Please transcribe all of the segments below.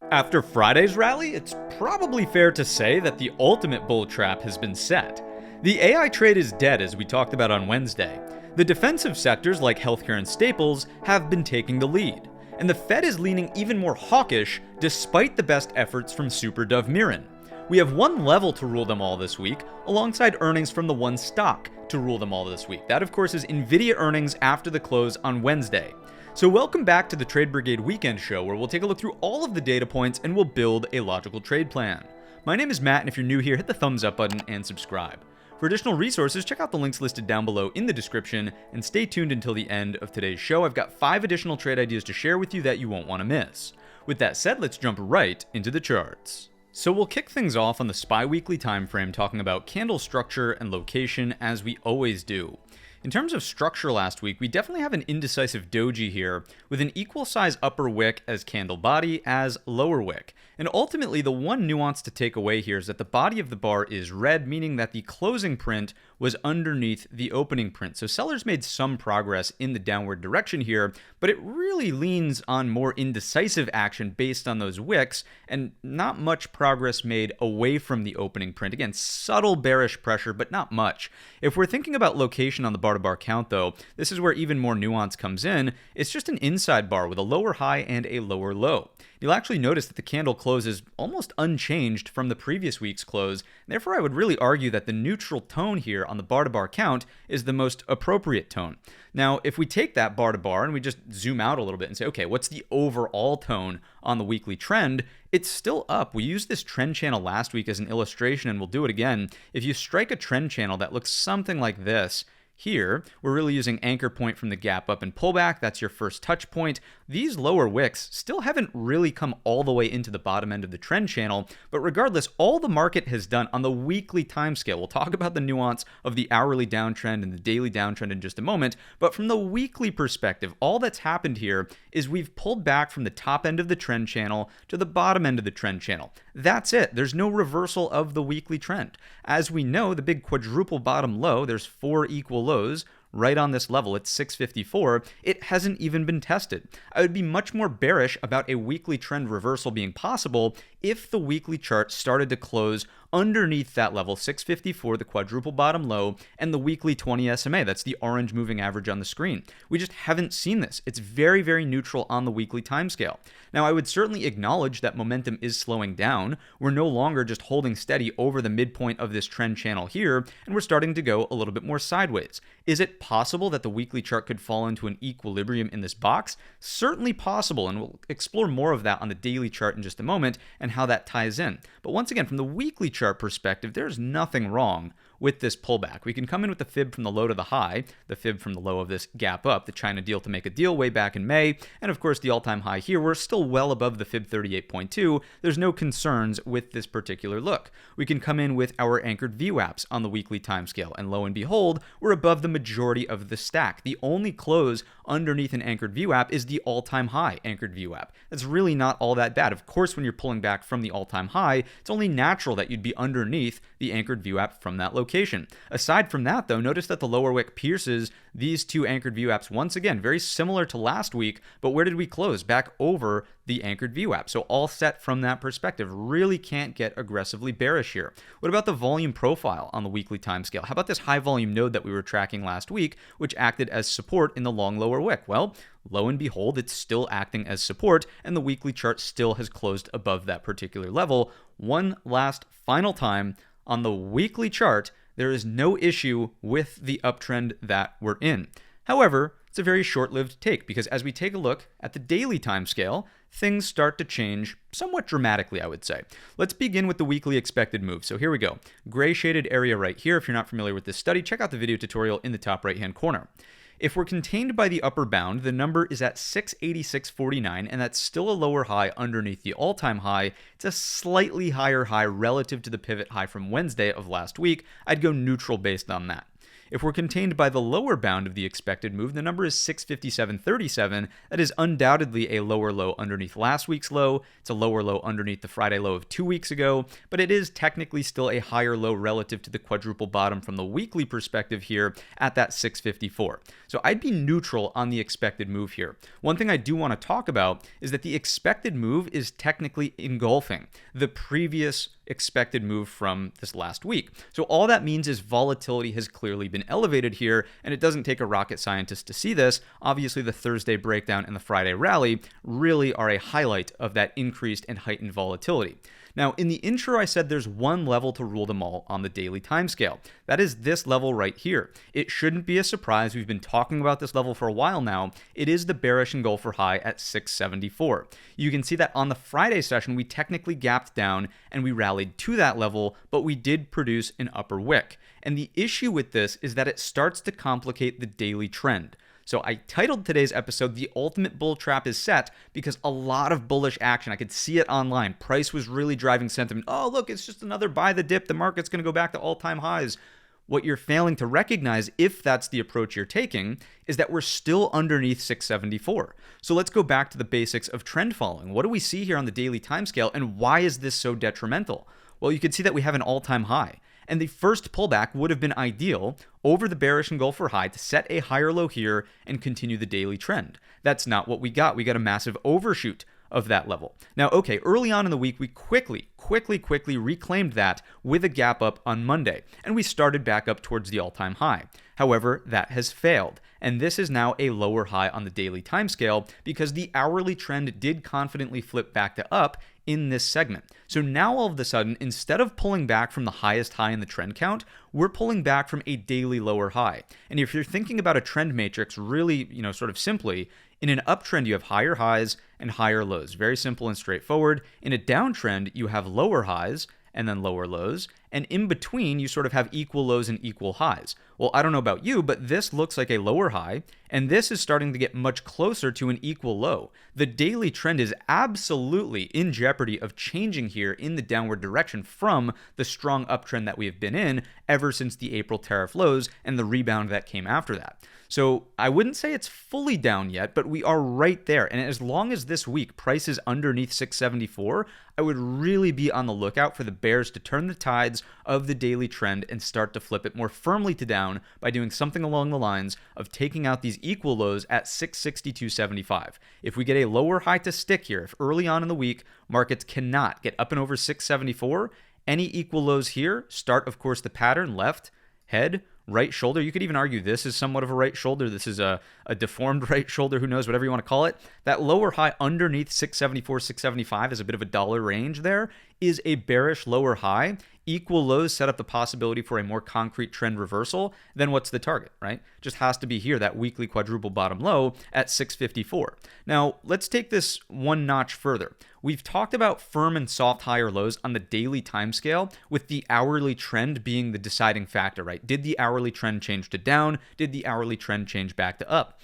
After Friday's rally, it's probably fair to say that the ultimate bull trap has been set. The AI trade is dead, as we talked about on Wednesday. The defensive sectors like healthcare and staples have been taking the lead, and the Fed is leaning even more hawkish despite the best efforts from Super Dov Miran. We have one level to rule them all this week, alongside earnings from the one stock to rule them all this week. That, of course, is NVIDIA earnings after the close on Wednesday. So welcome back to the Trade Brigade Weekend Show, where we'll take a look through all of the data points and we'll build a logical trade plan. My name is Matt, and if you're new here, hit the thumbs up button and subscribe. For additional resources, check out the links listed down below in the description, and stay tuned until the end of today's show. I've got 5 additional trade ideas to share with you that you won't want to miss. With that said, let's jump right into the charts. So we'll kick things off on the SPY weekly time frame, talking about candle structure and location, as we always do. In terms of structure last week, we definitely have an indecisive doji here, with an equal size upper wick as candle body as lower wick. And ultimately, the one nuance to take away here is that the body of the bar is red, meaning that the closing print was underneath the opening print. So sellers made some progress in the downward direction here, but it really leans on more indecisive action based on those wicks, and not much progress made away from the opening print. Again, subtle bearish pressure, but not much. If we're thinking about location on the bar-to-bar count, though, this is where even more nuance comes in. It's just an inside bar with a lower high and a lower low. You'll actually notice that the candle closes almost unchanged from the previous week's close. Therefore, I would really argue that the neutral tone here on the bar-to-bar count is the most appropriate tone. Now, if we take that bar-to-bar and we just zoom out a little bit and say, okay, what's the overall tone on the weekly trend? It's still up. We used this trend channel last week as an illustration, and we'll do it again. If you strike a trend channel that looks something like this, here, we're really using anchor point from the gap up and pullback. That's your first touch point. These lower wicks still haven't really come all the way into the bottom end of the trend channel, but regardless, all the market has done on the weekly time scale. We'll talk about the nuance of the hourly downtrend and the daily downtrend in just a moment, but from the weekly perspective, all that's happened here is we've pulled back from the top end of the trend channel to the bottom end of the trend channel. That's it. There's no reversal of the weekly trend. As we know, the big quadruple bottom low, there's 4 equal lows right on this level. It's 654. It hasn't even been tested. I would be much more bearish about a weekly trend reversal being possible if the weekly chart started to close underneath that level, 654, the quadruple bottom low, and the weekly 20 SMA. That's the orange moving average on the screen. We just haven't seen this. It's very, very neutral on the weekly timescale. Now, I would certainly acknowledge that momentum is slowing down. We're no longer just holding steady over the midpoint of this trend channel here, and we're starting to go a little bit more sideways. Is it possible that the weekly chart could fall into an equilibrium in this box? Certainly possible, and we'll explore more of that on the daily chart in just a moment and how that ties in. But once again, from the weekly chart perspective, there's nothing wrong with this pullback. We can come in with the fib from the low to the high, the fib from the low of this gap up, the China deal to make a deal way back in May, and of course the all-time high here. We're still well above the fib 38.2. There's no concerns with this particular look. We can come in with our anchored VWAPs on the weekly timescale, and lo and behold, we're above the majority of the stack. The only close underneath an anchored VWAP is the all-time high anchored VWAP. That's really not all that bad. Of course, when you're pulling back from the all-time high, it's only natural that you'd be underneath the anchored VWAP from that location. Aside from that, though, notice that the lower wick pierces these two anchored VWAPs once again, very similar to last week, but where did we close? Back over the anchored VWAP. So all set from that perspective. Really can't get aggressively bearish here. What about the volume profile on the weekly timescale? How about this high volume node that we were tracking last week, which acted as support in the long lower wick? Well, lo and behold, it's still acting as support, and the weekly chart still has closed above that particular level. One last final time on the weekly chart, there is no issue with the uptrend that we're in. However, it's a very short-lived take, because as we take a look at the daily timescale, things start to change somewhat dramatically, I would say. Let's begin with the weekly expected move. So here we go. Gray shaded area right here. If you're not familiar with this study, check out the video tutorial in the top right-hand corner. If we're contained by the upper bound, the number is at 686.49, and that's still a lower high underneath the all-time high. It's a slightly higher high relative to the pivot high from Wednesday of last week. I'd go neutral based on that. If we're contained by the lower bound of the expected move, the number is 657.37. That is undoubtedly a lower low underneath last week's low. It's a lower low underneath the Friday low of 2 weeks ago, but it is technically still a higher low relative to the quadruple bottom from the weekly perspective here at that 654. So I'd be neutral on the expected move here. One thing I do want to talk about is that the expected move is technically engulfing the previous expected move from this last week. So all that means is volatility has clearly been elevated here, and it doesn't take a rocket scientist to see this. Obviously, the Thursday breakdown and the Friday rally really are a highlight of that increased and heightened volatility. Now, in the intro, I said there's one level to rule them all on the daily timescale. That is this level right here. It shouldn't be a surprise. We've been talking about this level for a while now. It is the bearish engulfer high at 674. You can see that on the Friday session, we technically gapped down and we rallied to that level, but we did produce an upper wick. And the issue with this is that it starts to complicate the daily trend. So I titled today's episode, The Ultimate Bull Trap is Set, because a lot of bullish action, I could see it online. Price was really driving sentiment. Oh, look, it's just another buy the dip. The market's going to go back to all-time highs. What you're failing to recognize, if that's the approach you're taking, is that we're still underneath 674. So let's go back to the basics of trend following. What do we see here on the daily timescale, and why is this so detrimental? Well, you can see that we have an all-time high. And the first pullback would have been ideal over the bearish engulfer high to set a higher low here and continue the daily trend. That's not what we got. We got a massive overshoot of that level. Now, okay, early on in the week, we quickly reclaimed that with a gap up on Monday, and we started back up towards the all-time high. However, that has failed, and this is now a lower high on the daily timescale because the hourly trend did confidently flip back to up in this segment. So now all of a sudden, instead of pulling back from the highest high in the trend count, we're pulling back from a daily lower high. And if you're thinking about a trend matrix really, sort of simply, in an uptrend, you have higher highs and higher lows. Very simple and straightforward. In a downtrend, you have lower highs and then lower lows. And in between, you sort of have equal lows and equal highs. Well, I don't know about you, but this looks like a lower high, and this is starting to get much closer to an equal low. The daily trend is absolutely in jeopardy of changing here in the downward direction from the strong uptrend that we have been in ever since the April tariff lows and the rebound that came after that. So I wouldn't say it's fully down yet, but we are right there. And as long as this week price is underneath 674, I would really be on the lookout for the bears to turn the tides of the daily trend and start to flip it more firmly to down by doing something along the lines of taking out these equal lows at 662.75. If we get a lower high to stick here, if early on in the week markets cannot get up and over 674, any equal lows here start, of course, the pattern left, head, right shoulder. You could even argue this is somewhat of a right shoulder. This is a deformed right shoulder, who knows, whatever you want to call it. That lower high underneath 674, 675 is a bit of a dollar range there, is a bearish lower high. Equal lows set up the possibility for a more concrete trend reversal. Then what's the target, right? Just has to be here, that weekly quadruple bottom low at 654. Now, let's take this one notch further. We've talked about firm and soft higher lows on the daily time scale, with the hourly trend being the deciding factor, right? Did the hourly trend change to down? Did the hourly trend change back to up?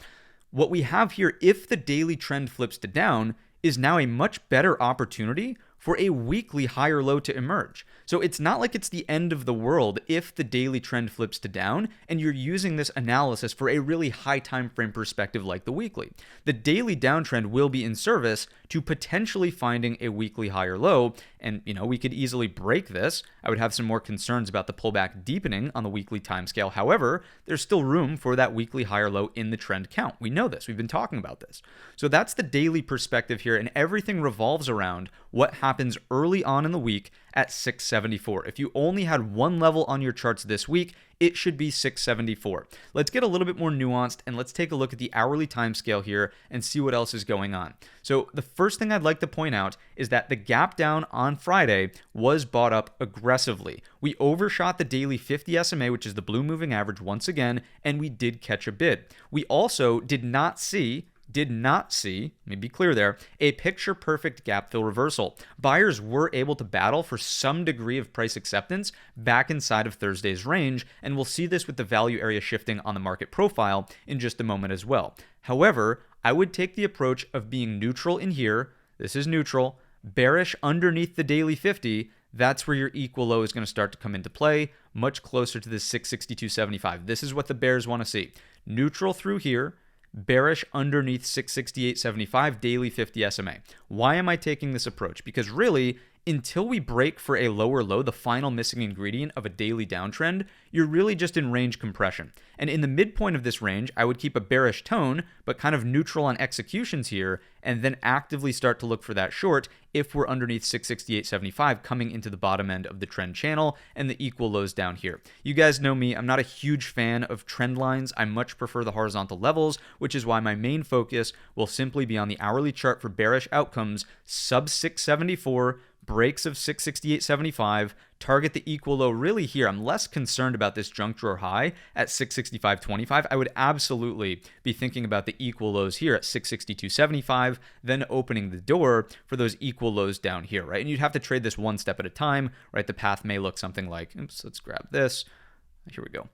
What we have here, if the daily trend flips to down, is now a much better opportunity for a weekly higher low to emerge. So it's not like it's the end of the world if the daily trend flips to down and you're using this analysis for a really high time frame perspective like the weekly. The daily downtrend will be in service to potentially finding a weekly higher low, and we could easily break this. I would have some more concerns about the pullback deepening on the weekly time scale. However, there's still room for that weekly higher low in the trend count. We know this. We've been talking about this. So that's the daily perspective here, and everything revolves around what happens early on in the week at 674. If you only had one level on your charts this week, it should be 674. Let's get a little bit more nuanced, and let's take a look at the hourly time scale here and see what else is going on. So the first thing I'd like to point out is that the gap down on Friday was bought up aggressively. We overshot the daily 50 SMA, which is the blue moving average once again, and we did catch a bid. We also did not see, let me be clear there, a picture perfect gap fill reversal. Buyers were able to battle for some degree of price acceptance back inside of Thursday's range, and we'll see this with the value area shifting on the market profile in just a moment as well. However, I would take the approach of being neutral in here. This is neutral, bearish underneath the daily 50. that's where your equal low is going to start to come into play, much closer to this 662.75. This is what the bears want to see. Neutral through here, bearish underneath 668.75 daily 50 SMA. Why am I taking this approach? Because really, until we break for a lower low, the final missing ingredient of a daily downtrend, you're really just in range compression. And in the midpoint of this range, I would keep a bearish tone, but kind of neutral on executions here, and then actively start to look for that short if we're underneath 668.75 coming into the bottom end of the trend channel and the equal lows down here. You guys know me, I'm not a huge fan of trend lines. I much prefer the horizontal levels, which is why my main focus will simply be on the hourly chart for bearish outcomes, sub 674, breaks of 668.75, target the equal low really here. I'm less concerned about this junk drawer high at 665.25. I would absolutely be thinking about the equal lows here at 662.75, then opening the door for those equal lows down here, right? And you'd have to trade this one step at a time, right? The path may look something like, oops, let's grab this. Here we go.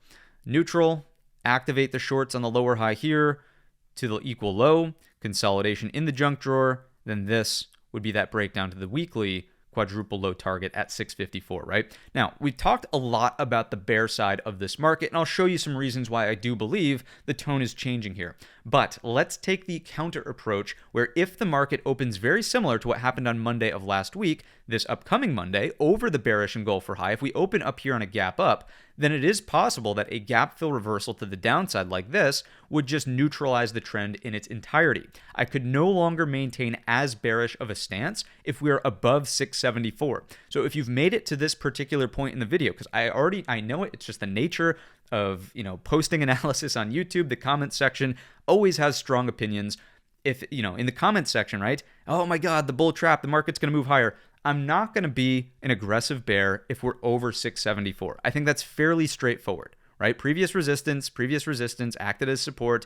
Neutral, activate the shorts on the lower high here to the equal low, consolidation in the junk drawer, then this would be that breakdown to the weekly quadruple low target at 654, right? Now, we've talked a lot about the bear side of this market, and I'll show you some reasons why I do believe the tone is changing here. But let's take the counter approach where if the market opens very similar to what happened on Monday of last week, this upcoming Monday, over the bearish engulfer high, if we open up here on a gap up, then it is possible that a gap fill reversal to the downside like this would just neutralize the trend in its entirety. I could no longer maintain as bearish of a stance if we are above 674. So if you've made it to this particular point in the video, because I know it, it's just the nature of, posting analysis on YouTube, the comment section always has strong opinions. If, in the comment section, right? Oh my God, the bull trap, the market's going to move higher. I'm not going to be an aggressive bear if we're over 674. I think that's fairly straightforward, right? Previous resistance acted as support,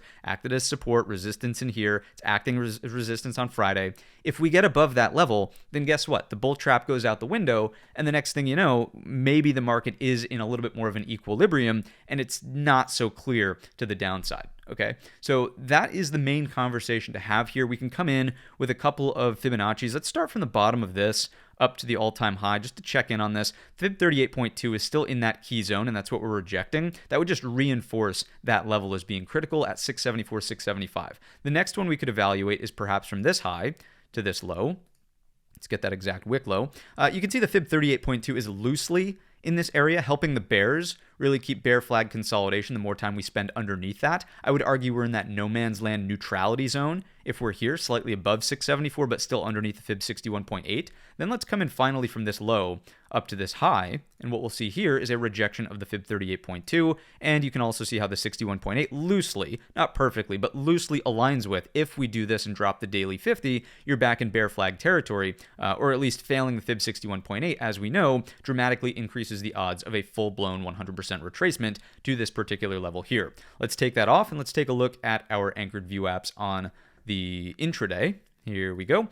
resistance in here. It's acting resistance on Friday. If we get above that level, then guess what? The bull trap goes out the window, and the next thing you know, maybe the market is in a little bit more of an equilibrium, and it's not so clear to the downside. Okay, so that is the main conversation to have here. We can come in with a couple of Fibonacci's. Let's start from the bottom of this up to the all-time high just to check in on this. Fib 38.2 is still in that key zone, and that's what we're rejecting. That would just reinforce that level as being critical at 674, 675. The next one we could evaluate is perhaps from this high to this low. Let's get that exact wick low. You can see the Fib 38.2 is loosely in this area, helping the bears really keep bear flag consolidation the more time we spend underneath that. I would argue we're in that no man's land neutrality zone if we're here, slightly above 674, but still underneath the Fib 61.8. Then let's come in finally from this low up to this high, and what we'll see here is a rejection of the Fib 38.2, and you can also see how the 61.8 loosely, not perfectly, but loosely aligns with, if we do this and drop the daily 50, you're back in bear flag territory, or at least failing the Fib 61.8, as we know, dramatically increases the odds of a full-blown 100% retracement to this particular level here. Let's take that off, and let's take a look at our anchored view apps on the intraday. Here we go.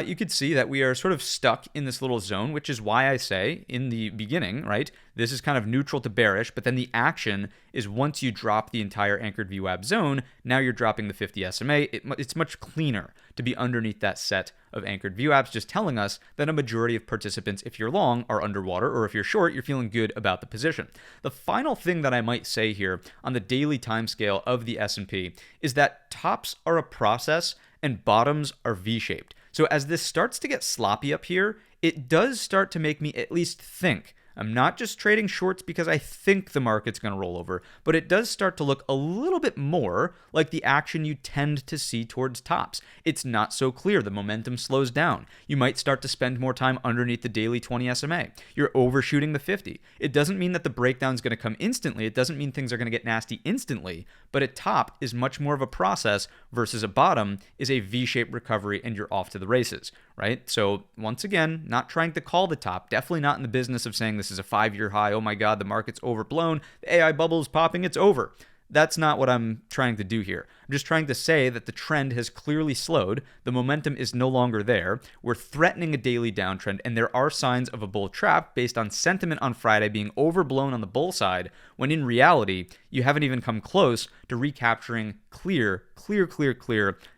You could see that we are sort of stuck in this little zone, which is why I say in the beginning, right, this is kind of neutral to bearish, but then the action is once you drop the entire anchored VWAP zone, now you're dropping the 50 SMA. It's much cleaner to be underneath that set of anchored VWAPs, just telling us that a majority of participants, if you're long, are underwater, or if you're short, you're feeling good about the position. The final thing that I might say here on the daily timescale of the S&P is that tops are a process and bottoms are V-shaped. So as this starts to get sloppy up here, it does start to make me at least think. I'm not just trading shorts because I think the market's going to roll over, but it does start to look a little bit more like the action you tend to see towards tops. It's not so clear. The momentum slows down. You might start to spend more time underneath the daily 20 SMA. You're overshooting the 50. It doesn't mean that the breakdown is going to come instantly. It doesn't mean things are going to get nasty instantly, but a top is much more of a process versus a bottom is a V-shaped recovery and you're off to the races, right? So once again, not trying to call the top, definitely not in the business of saying this is a 5-year high. Oh my God, the market's overblown. The AI bubble is popping. It's over. That's not what I'm trying to do here. I'm just trying to say that the trend has clearly slowed. The momentum is no longer there. We're threatening a daily downtrend, and there are signs of a bull trap based on sentiment on Friday being overblown on the bull side, when in reality, you haven't even come close to recapturing clear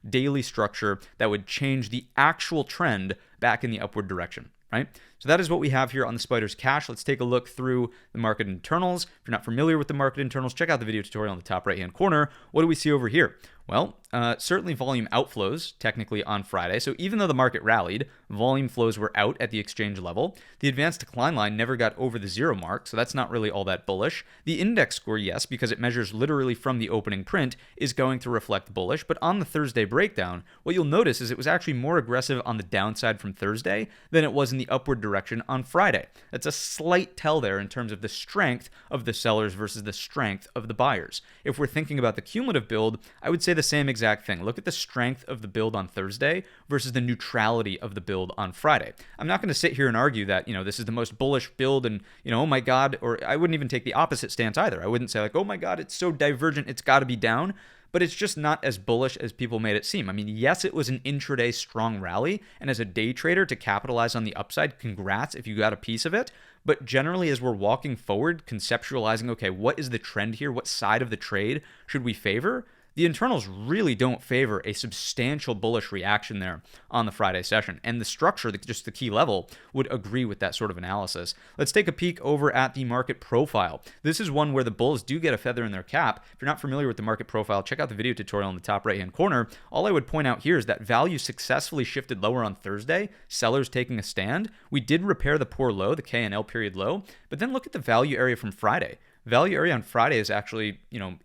daily structure that would change the actual trend back in the upward direction. right? So that is what we have here on the Spiders Cash. Let's take a look through the market internals. If you're not familiar with the market internals, check out the video tutorial in the top right-hand corner. What do we see over here? Well, certainly volume outflows technically on Friday. So even though the market rallied, volume flows were out at the exchange level. The advanced decline line never got over the 0 mark, so that's not really all that bullish. The index score, yes, because it measures literally from the opening print, is going to reflect bullish. But on the Thursday breakdown, what you'll notice is it was actually more aggressive on the downside from Thursday than it was in the upward direction on Friday. That's a slight tell there in terms of the strength of the sellers versus the strength of the buyers. If we're thinking about the cumulative build, I would say the same exact thing. Look at the strength of the build on Thursday versus the neutrality of the build on Friday. I'm not going to sit here and argue that, this is the most bullish build and, oh my God, or I wouldn't even take the opposite stance either. I wouldn't say like, oh my God, it's so divergent, it's got to be down. But it's just not as bullish as people made it seem. I mean, yes, it was an intraday strong rally, and as a day trader to capitalize on the upside, congrats if you got a piece of it. But generally, as we're walking forward, conceptualizing, okay, what is the trend here? What side of the trade should we favor? The internals really don't favor a substantial bullish reaction there on the Friday session. And the structure, just the key level, would agree with that sort of analysis. Let's take a peek over at the market profile. This is one where the bulls do get a feather in their cap. If you're not familiar with the market profile, check out the video tutorial in the top right-hand corner. All I would point out here is that value successfully shifted lower on Thursday, sellers taking a stand. We did repair the poor low, the KNL period low, but then look at the value area from Friday. Value area on Friday is actually,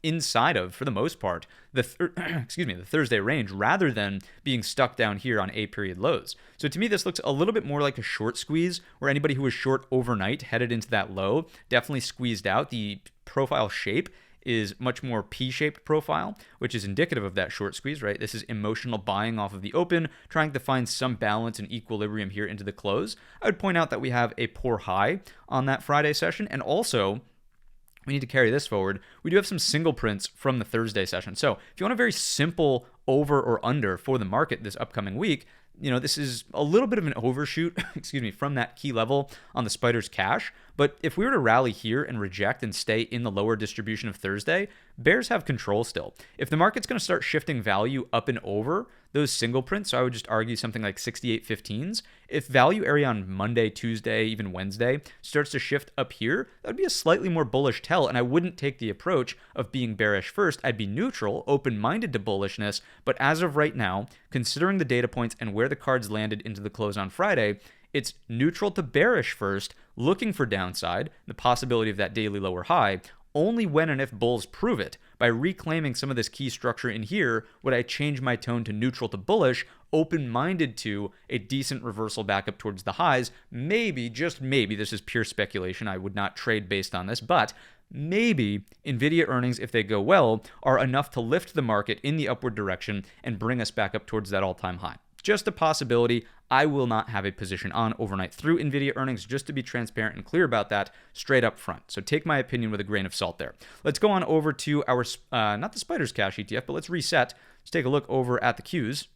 inside of, for the most part, the Thursday range rather than being stuck down here on A period lows. So to me, this looks a little bit more like a short squeeze where anybody who was short overnight headed into that low definitely squeezed out. The profile shape is much more P-shaped profile, which is indicative of that short squeeze, right? This is emotional buying off of the open, trying to find some balance and equilibrium here into the close. I would point out that we have a poor high on that Friday session, and also we need to carry this forward. We do have some single prints from the Thursday session. So if you want a very simple over or under for the market this upcoming week, this is a little bit of an overshoot, from that key level on the Spiders Cash. But if we were to rally here and reject and stay in the lower distribution of Thursday, bears have control still. If the market's going to start shifting value up and over those single prints, so I would just argue something like 68.15s. If value area on Monday, Tuesday, even Wednesday starts to shift up here, that would be a slightly more bullish tell, and I wouldn't take the approach of being bearish first. I'd be neutral, open-minded to bullishness, but as of right now, considering the data points and where the cards landed into the close on Friday, it's neutral to bearish first, looking for downside, the possibility of that daily lower high. Only when and if bulls prove it. By reclaiming some of this key structure in here, would I change my tone to neutral to bullish, open-minded to a decent reversal back up towards the highs. Maybe, just maybe, this is pure speculation, I would not trade based on this, but maybe NVIDIA earnings, if they go well, are enough to lift the market in the upward direction and bring us back up towards that all-time high. Just a possibility. I will not have a position on overnight through NVIDIA earnings, just to be transparent and clear about that straight up front. So take my opinion with a grain of salt there. Let's go on over to our, not the Spiders Cash ETF, but let's reset. Let's take a look over at the Qs,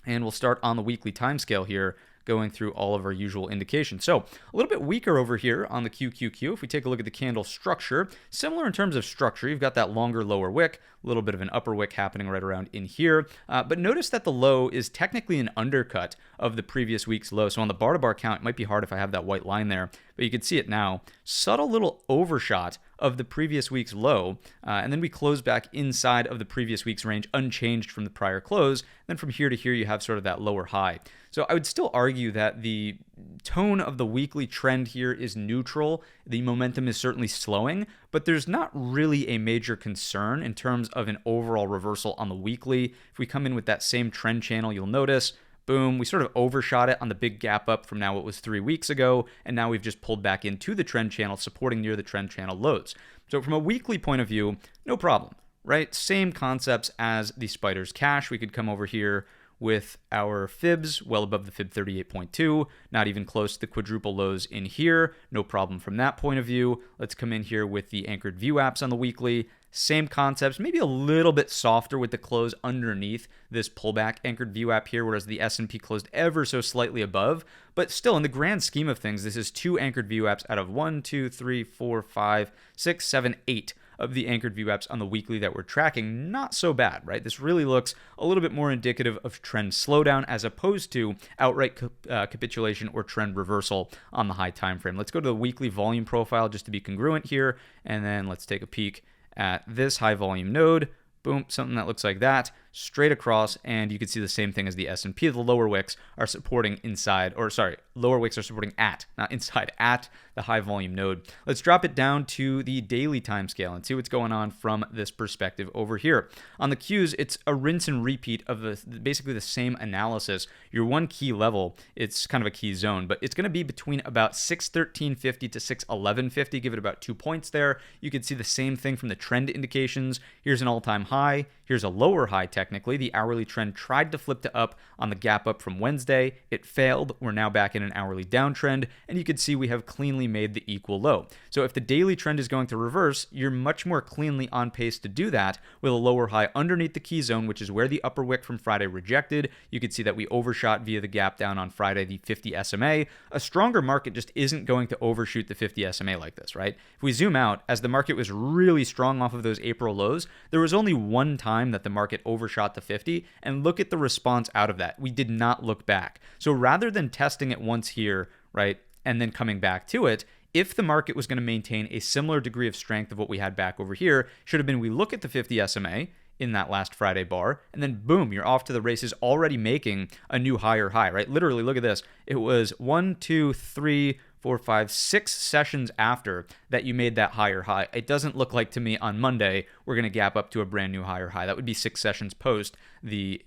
and we'll start on the weekly timescale here, going through all of our usual indications. So a little bit weaker over here on the QQQ. If we take a look at the candle structure, similar in terms of structure, you've got that longer lower wick, a little bit of an upper wick happening right around in here. But notice that the low is technically an undercut of the previous week's low. So on the bar to bar count, it might be hard if I have that white line there, but you can see it now. Subtle little overshot of the previous week's low, and then we close back inside of the previous week's range unchanged from the prior close. Then from here to here, you have sort of that lower high. So I would still argue that the tone of the weekly trend here is neutral. The momentum is certainly slowing, but there's not really a major concern in terms of an overall reversal on the weekly. If we come in with that same trend channel, you'll notice, boom, we sort of overshot it on the big gap up from now what was 3 weeks ago, and now we've just pulled back into the trend channel, supporting near the trend channel lows. So from a weekly point of view, no problem, right? Same concepts as the Spiders Cash. We could come over here with our fibs well above the fib 38.2, not even close to the quadruple lows in here. No problem from that point of view. Let's come in here with the anchored view apps on the weekly. Same concepts, maybe a little bit softer with the close underneath this pullback anchored view app here, whereas the S&P closed ever so slightly above. But still, in the grand scheme of things, this is 2 anchored view apps out of 1, 2, 3, 4, 5, 6, 7, 8 of the anchored VWAPs on the weekly that we're tracking, not so bad, right? This really looks a little bit more indicative of trend slowdown as opposed to outright capitulation or trend reversal on the high time frame. Let's go to the weekly volume profile just to be congruent here, and then let's take a peek at this high volume node. Boom, something that looks like that, straight across, and you can see the same thing as the S&P. The lower wicks are supporting inside, or sorry, lower wicks are supporting at, not inside, at the high volume node. Let's drop it down to the daily time scale and see what's going on from this perspective over here. On the Qs, it's a rinse and repeat of basically the same analysis. Your one key level, it's kind of a key zone, but it's going to be between about 613.50 to 611.50. Give it about 2 points there. You can see the same thing from the trend indications. Here's an all-time high. Here's a lower high technically. The hourly trend tried to flip to up on the gap up from Wednesday. It failed. We're now back in an hourly downtrend, and you can see we have cleanly made the equal low. So if the daily trend is going to reverse, you're much more cleanly on pace to do that with a lower high underneath the key zone, which is where the upper wick from Friday rejected. You can see that we overshot via the gap down on Friday, the 50 SMA. A stronger market just isn't going to overshoot the 50 SMA like this, right? If we zoom out, as the market was really strong off of those April lows, there was only one time that the market overshot the 50, and look at the response out of that. We did not look back. So rather than testing it once here, right, and then coming back to it, if the market was going to maintain a similar degree of strength of what we had back over here, should have been we look at the 50 SMA in that last Friday bar, and then boom, you're off to the races, already making a new higher high, right? Literally, look at this. It was 1, 2, 3, 4, 5, 6 sessions after that you made that higher high. It doesn't look like to me on Monday we're going to gap up to a brand new higher high. That would be 6 sessions post the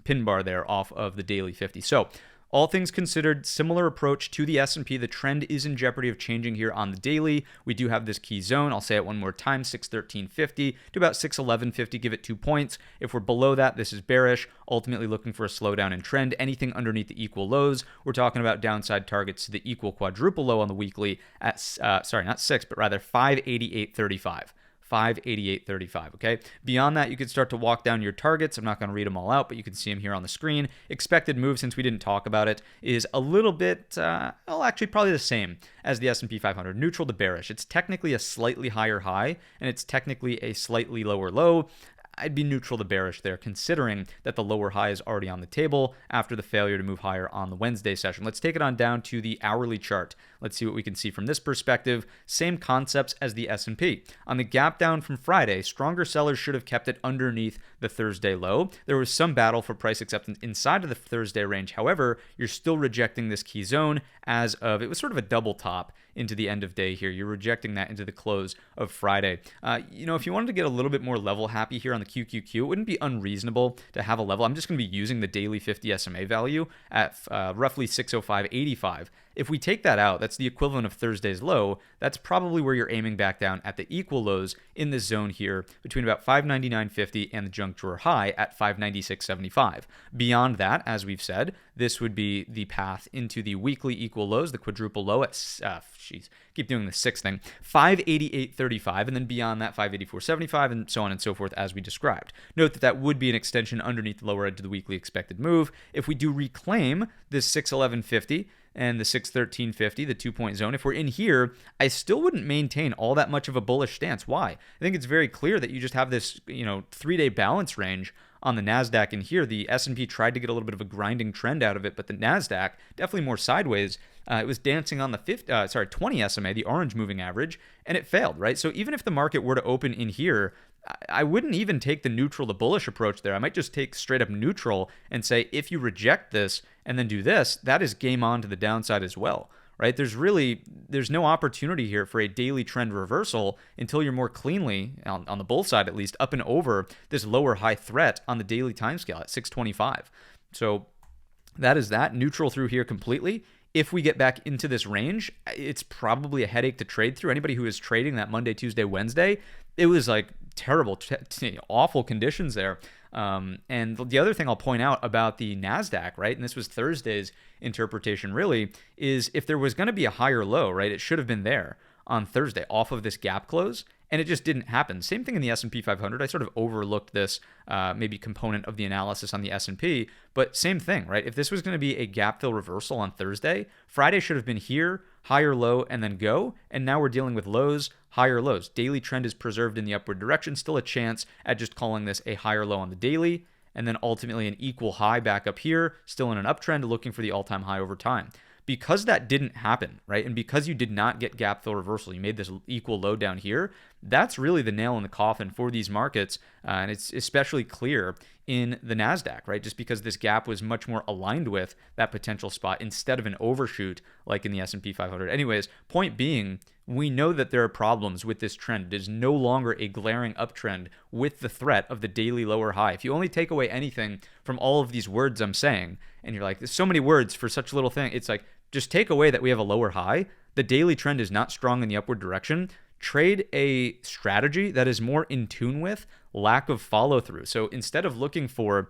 pin bar there off of the daily 50. So all things considered, similar approach to the S&P. The trend is in jeopardy of changing here on the daily. We do have this key zone. I'll say it one more time, 613.50 to about 611.50. Give it 2 points. If we're below that, this is bearish, ultimately looking for a slowdown in trend. Anything underneath the equal lows, we're talking about downside targets to the equal quadruple low on the weekly at, sorry, not 6, but rather 588.35. 588.35, okay? Beyond that, you could start to walk down your targets. I'm not going to read them all out, but you can see them here on the screen. Expected move, since we didn't talk about it, is a little bit, well, actually probably the same as the S&P 500, neutral to bearish. It's technically a slightly higher high, and it's technically a slightly lower low. I'd be neutral to bearish there, considering that the lower high is already on the table after the failure to move higher on the Wednesday session. Let's take it on down to the hourly chart. Let's see what we can see from this perspective. Same concepts as the S&P. On the gap down from Friday, stronger sellers should have kept it underneath the Thursday low. There was some battle for price acceptance inside of the Thursday range. However, you're still rejecting this key zone as of, it was sort of a double top into the end of day here. You're rejecting that into the close of Friday. If you wanted to get a little bit more level happy here on the QQQ, it wouldn't be unreasonable to have a level. I'm just going to be using the daily 50 SMA value at roughly 605.85. If we take that out, that's the equivalent of Thursday's low. That's probably where you're aiming back down at the equal lows in this zone here between about 599.50 and the junk drawer high at 596.75. Beyond that, as we've said, this would be the path into the weekly equal lows, the quadruple low at, keep doing the 6 thing, 588.35, and then beyond that, 584.75, and so on and so forth as we described. Note that that would be an extension underneath the lower edge of the weekly expected move. If we do reclaim this 611.50, and the 613.50, the 2-point zone, if we're in here, I still wouldn't maintain all that much of a bullish stance. Why? I think it's very clear that you just have this, 3-day balance range on the NASDAQ in here. The S&P tried to get a little bit of a grinding trend out of it, but the NASDAQ, definitely more sideways. It was dancing on the 20 SMA, the orange moving average, and it failed, right? So even if the market were to open in here, I wouldn't even take the neutral to bullish approach there. I might just take straight up neutral and say, if you reject this and then do this, that is game on to the downside as well, right? There's no opportunity here for a daily trend reversal until you're more cleanly, on the bull side at least, up and over this lower high threat on the daily timescale at 625. So that is that. Neutral through here completely. If we get back into this range, it's probably a headache to trade through. Anybody who is trading that Monday, Tuesday, Wednesday, it was like terrible, awful conditions there. And the other thing I'll point out about the NASDAQ, right, and this was Thursday's interpretation really, is if there was going to be a higher low, right, it should have been there on Thursday off of this gap close. and it just didn't happen. Same thing in the S&P 500. I sort of overlooked this maybe component of the analysis on the S&P, but same thing, right? If this was going to be a gap fill reversal on Thursday, Friday should have been here, higher low, and then go, and now we're dealing with lows, higher lows. Daily trend is preserved in the upward direction, still a chance at just calling this a higher low on the daily, and then ultimately an equal high back up here, still in an uptrend, looking for the all-time high over time. Because that didn't happen, right? And because you did not get gap fill reversal, you made this equal low down here, that's really the nail in the coffin for these markets. And it's especially clear in the NASDAQ, right? Just because this gap was much more aligned with that potential spot instead of an overshoot like in the S&P 500. Anyways, point being, we know that there are problems with this trend. It is no longer a glaring uptrend with the threat of the daily lower high. If you only take away anything from all of these words I'm saying, and you're like, there's so many words for such a little thing, it's like, just take away that we have a lower high. The daily trend is not strong in the upward direction. Trade a strategy that is more in tune with lack of follow through. So instead of looking for,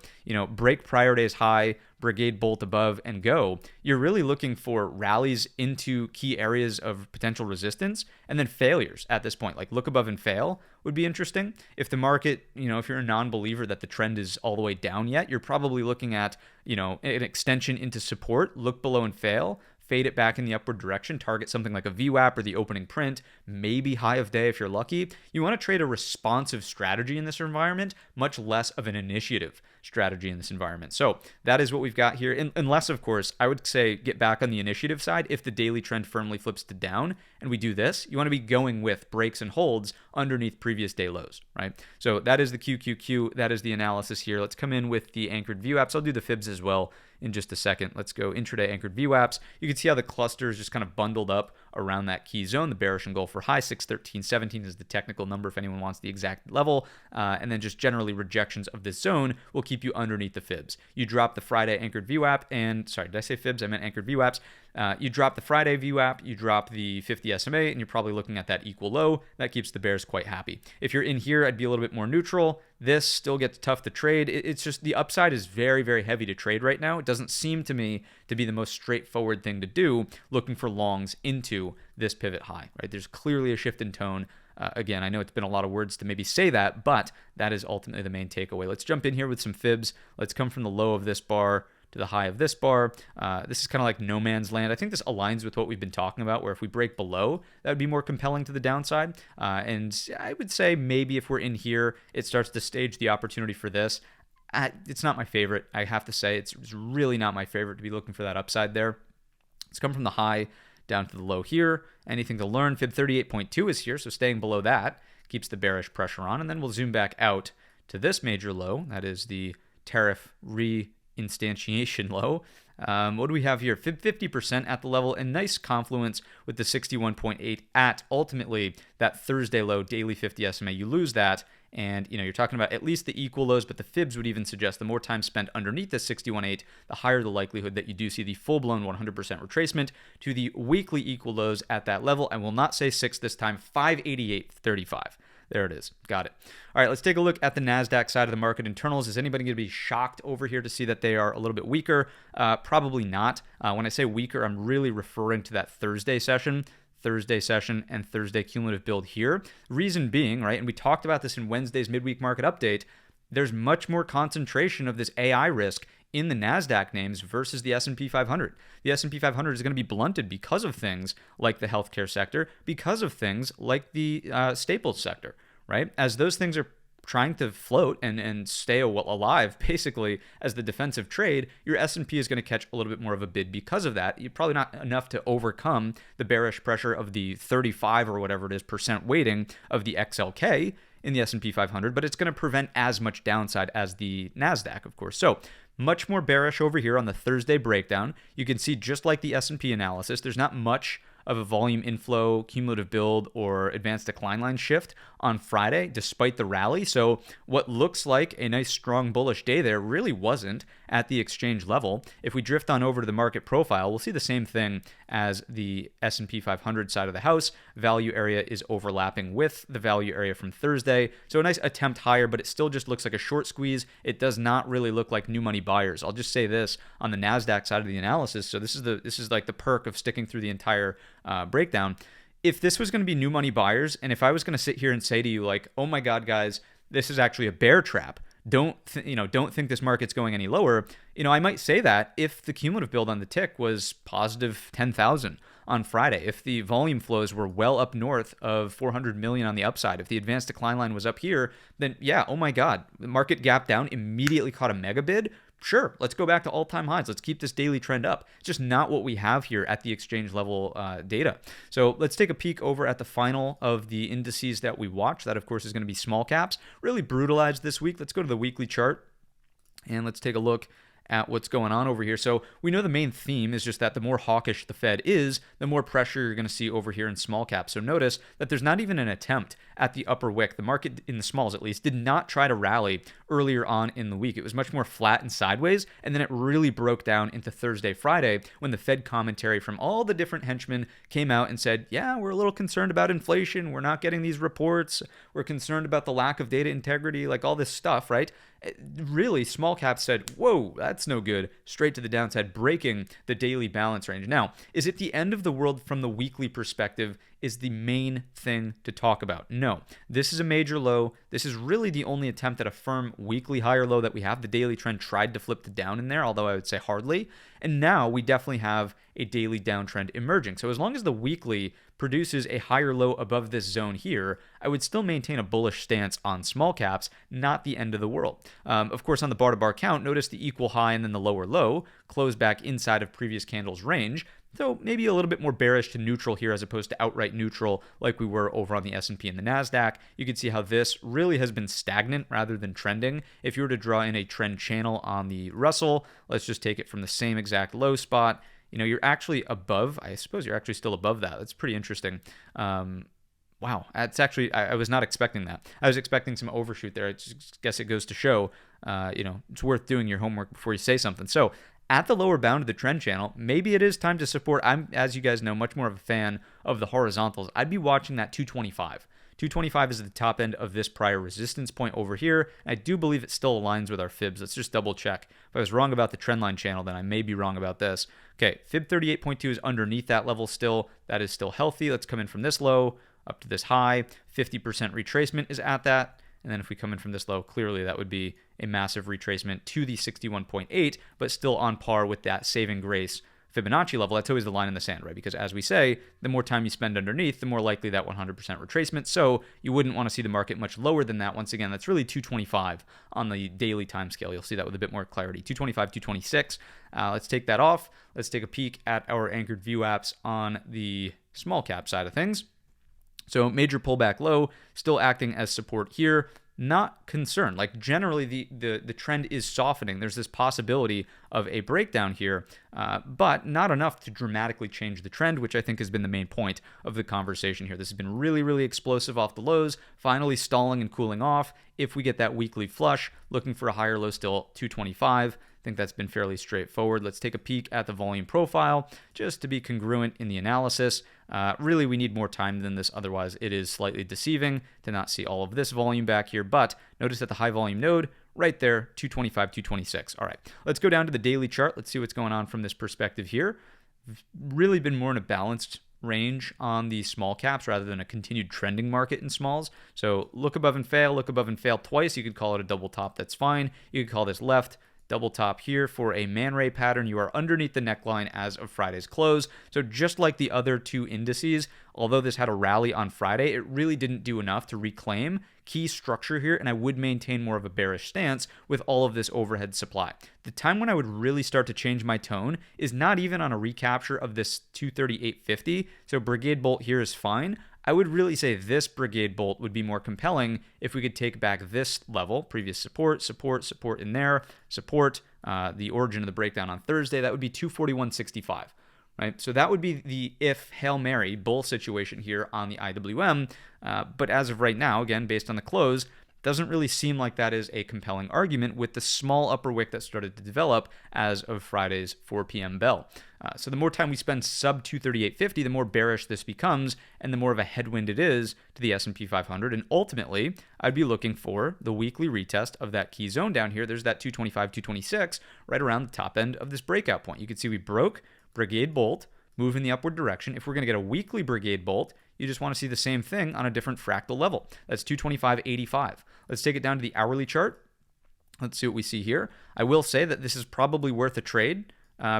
break prior day's high, Brigade bolt above and go, you're really looking for rallies into key areas of potential resistance and then failures at this point. Like look above and fail would be interesting. If the market, if you're a non-believer that the trend is all the way down yet, you're probably looking at, an extension into support, look below and fail, fade it back in the upward direction, target something like a VWAP or the opening print, maybe high of day if you're lucky. You want to trade a responsive strategy in this environment, much less of an initiative strategy in this environment. So that is what we've got here. Unless, of course, I would say get back on the initiative side if the daily trend firmly flips to down and we do this. You want to be going with breaks and holds underneath previous day lows, right? So that is the QQQ. That is the analysis here. Let's come in with the anchored VWAPs. I'll do the fibs as well in just a second. Let's go intraday anchored VWAPs. You can see how the cluster is just kind of bundled up around that key zone. The bearish and Gulf for high 613.17 is the technical number if anyone wants the exact level. And then just generally rejections of this zone will keep you underneath the fibs. You drop the Friday anchored VWAP and, sorry, did I say fibs? I meant anchored VWAPs. You drop the Friday VWAP, you drop the 50 SMA, and you're probably looking at that equal low. That keeps the bears quite happy. If you're in here, I'd be a little bit more neutral. This still gets tough to trade. It's just the upside is very, very heavy to trade right now. It doesn't seem to me to be the most straightforward thing to do looking for longs into this pivot high, right? There's clearly a shift in tone. Again, I know it's been a lot of words to maybe say that, but that is ultimately the main takeaway. Let's jump in here with some fibs. Let's come from the low of this bar to the high of this bar. This is kind of like no man's land. I think this aligns with what we've been talking about, where if we break below, that would be more compelling to the downside. And I would say maybe if we're in here, it starts to stage the opportunity for this. It's not my favorite. I have to say it's really not my favorite to be looking for that upside there. Let's come from the high down to the low here. Anything to learn? Fib 38.2 is here, so staying below that keeps the bearish pressure on. And then we'll zoom back out to this major low. That is the tariff instantiation low. What do we have here? Fib 50% at the level, and nice confluence with the 61.8 at ultimately that Thursday low, daily 50 SMA. You lose that, and you're talking about at least the equal lows, but the fibs would even suggest the more time spent underneath the 61.8, the higher the likelihood that you do see the full-blown 100% retracement to the weekly equal lows at that level. I will not say 6 this time, 588.35. There it is. Got it. All right, let's take a look at the NASDAQ side of the market internals. Is anybody going to be shocked over here to see that they are a little bit weaker? Probably not. When I say weaker, I'm really referring to that Thursday session and Thursday cumulative build here. Reason being, right, and we talked about this in Wednesday's midweek market update, there's much more concentration of this AI risk in the NASDAQ names versus the S&P 500. The S&P 500 is going to be blunted because of things like the healthcare sector, because of things like the staples sector, right? As those things are trying to float and stay alive, basically, as the defensive trade, your S&P is going to catch a little bit more of a bid because of that. You're probably not enough to overcome the bearish pressure of the 35 or whatever it is % weighting of the XLK in the S&P 500, but it's going to prevent as much downside as the NASDAQ, of course. So much more bearish over here on the Thursday breakdown. You can see just like the S&P analysis, there's not much of a volume inflow, cumulative build, or advanced decline line shift on Friday, despite the rally. So what looks like a nice strong bullish day there really wasn't at the exchange level. If we drift on over to the market profile, we'll see the same thing as the S&P 500 side of the house. Value area is overlapping with the value area from Thursday. So a nice attempt higher, but it still just looks like a short squeeze. It does not really look like new money buyers. I'll just say this on the NASDAQ side of the analysis. So this is like the perk of sticking through the entire breakdown. if this was going to be new money buyers, and if I was going to sit here and say to you like, oh my God, guys, this is actually a bear trap. Don't think this market's going any lower. I might say that if the cumulative build on the tick was positive 10,000 on Friday, if the volume flows were well up north of 400 million on the upside, if the advanced decline line was up here, then yeah, oh my God, the market gap down, immediately caught a mega bid. Sure, let's go back to all-time highs. Let's keep this daily trend up. It's just not what we have here at the exchange level data. So let's take a peek over at the final of the indices that we watch. That, of course, is going to be small caps. Really brutalized this week. Let's go to the weekly chart, and let's take a look at what's going on over here. So we know the main theme is just that the more hawkish the Fed is, the more pressure you're going to see over here in small caps. So notice that there's not even an attempt at the upper wick. The market, in the smalls at least, did not try to rally earlier on in the week. It was much more flat and sideways, and then it really broke down into Thursday, Friday, when the Fed commentary from all the different henchmen came out and said, yeah, we're a little concerned about inflation. We're not getting these reports. We're concerned about the lack of data integrity, like all this stuff, right? Really, small caps said, whoa, that's no good, straight to the downside, breaking the daily balance range. Now, is it the end of the world from the weekly perspective is the main thing to talk about? No, this is a major low. This is really the only attempt at a firm weekly higher low that we have. The daily trend tried to flip the down in there, although I would say hardly. And now we definitely have a daily downtrend emerging. So as long as the weekly produces a higher low above this zone here, I would still maintain a bullish stance on small caps, not the end of the world. Of course, on the bar to bar count, notice the equal high and then the lower low close back inside of previous candles range. So maybe a little bit more bearish to neutral here as opposed to outright neutral like we were over on the S&P and the NASDAQ. You can see how this really has been stagnant rather than trending. If you were to draw in a trend channel on the Russell, let's just take it from the same exact low spot. You're actually above, I suppose you're actually still above that. That's pretty interesting. Wow, that's actually, I was not expecting that. I was expecting some overshoot there. I just guess it goes to show, it's worth doing your homework before you say something. So at the lower bound of the trend channel, maybe it is time to support. I'm, as you guys know, much more of a fan of the horizontals. I'd be watching that 225. 225 is the top end of this prior resistance point over here. I do believe it still aligns with our fibs. Let's just double check. If I was wrong about the trendline channel, then I may be wrong about this. Okay, fib 38.2 is underneath that level still. That is still healthy. Let's come in from this low up to this high. 50% retracement is at that. And then if we come in from this low, clearly that would be a massive retracement to the 61.8, but still on par with that saving grace Fibonacci level. That's always the line in the sand, right? Because as we say, the more time you spend underneath, the more likely that 100% retracement. So you wouldn't want to see the market much lower than that. Once again, that's really 225 on the daily time scale. You'll see that with a bit more clarity. 225, 226. Let's take that off. Let's take a peek at our anchored view apps on the small cap side of things. So major pullback low, still acting as support here. Not concerned. Like generally the trend is softening. There's this possibility of a breakdown here, but not enough to dramatically change the trend, which I think has been the main point of the conversation here. This has been really, really explosive off the lows, finally stalling and cooling off. If we get that weekly flush, looking for a higher low still, 225. I think that's been fairly straightforward. Let's take a peek at the volume profile just to be congruent in the analysis. Really, we need more time than this. Otherwise, it is slightly deceiving to not see all of this volume back here. But notice that the high volume node right there, 225, 226. All right, let's go down to the daily chart. Let's see what's going on from this perspective here. Really been more in a balanced range on the small caps rather than a continued trending market in smalls. So look above and fail twice. You could call it a double top. That's fine. You could call this left. Double top here for a Man Ray pattern. You are underneath the neckline as of Friday's close. So just like the other two indices, although this had a rally on Friday, it really didn't do enough to reclaim key structure here, and I would maintain more of a bearish stance with all of this overhead supply. The time when I would really start to change my tone is not even on a recapture of this 238.50. So Brigade Bolt here is fine. I would really say this Brigade Bolt would be more compelling if we could take back this level, previous support in there, the origin of the breakdown on Thursday. That would be 241.65, right? So that would be the if Hail Mary bull situation here on the IWM. But as of right now, again, based on the close, doesn't really seem like that is a compelling argument with the small upper wick that started to develop as of Friday's 4 p.m. bell. So the more time we spend sub 238.50, the more bearish this becomes and the more of a headwind it is to the S&P 500. And ultimately, I'd be looking for the weekly retest of that key zone down here. There's that 225, 226 right around the top end of this breakout point. You can see we broke Brigade Bolt, move in the upward direction. If we're going to get a weekly Brigade bolt, you just want to see the same thing on a different fractal level. That's 225.85. Let's take it down to the hourly chart. Let's see what we see here. I will say that this is probably worth a trade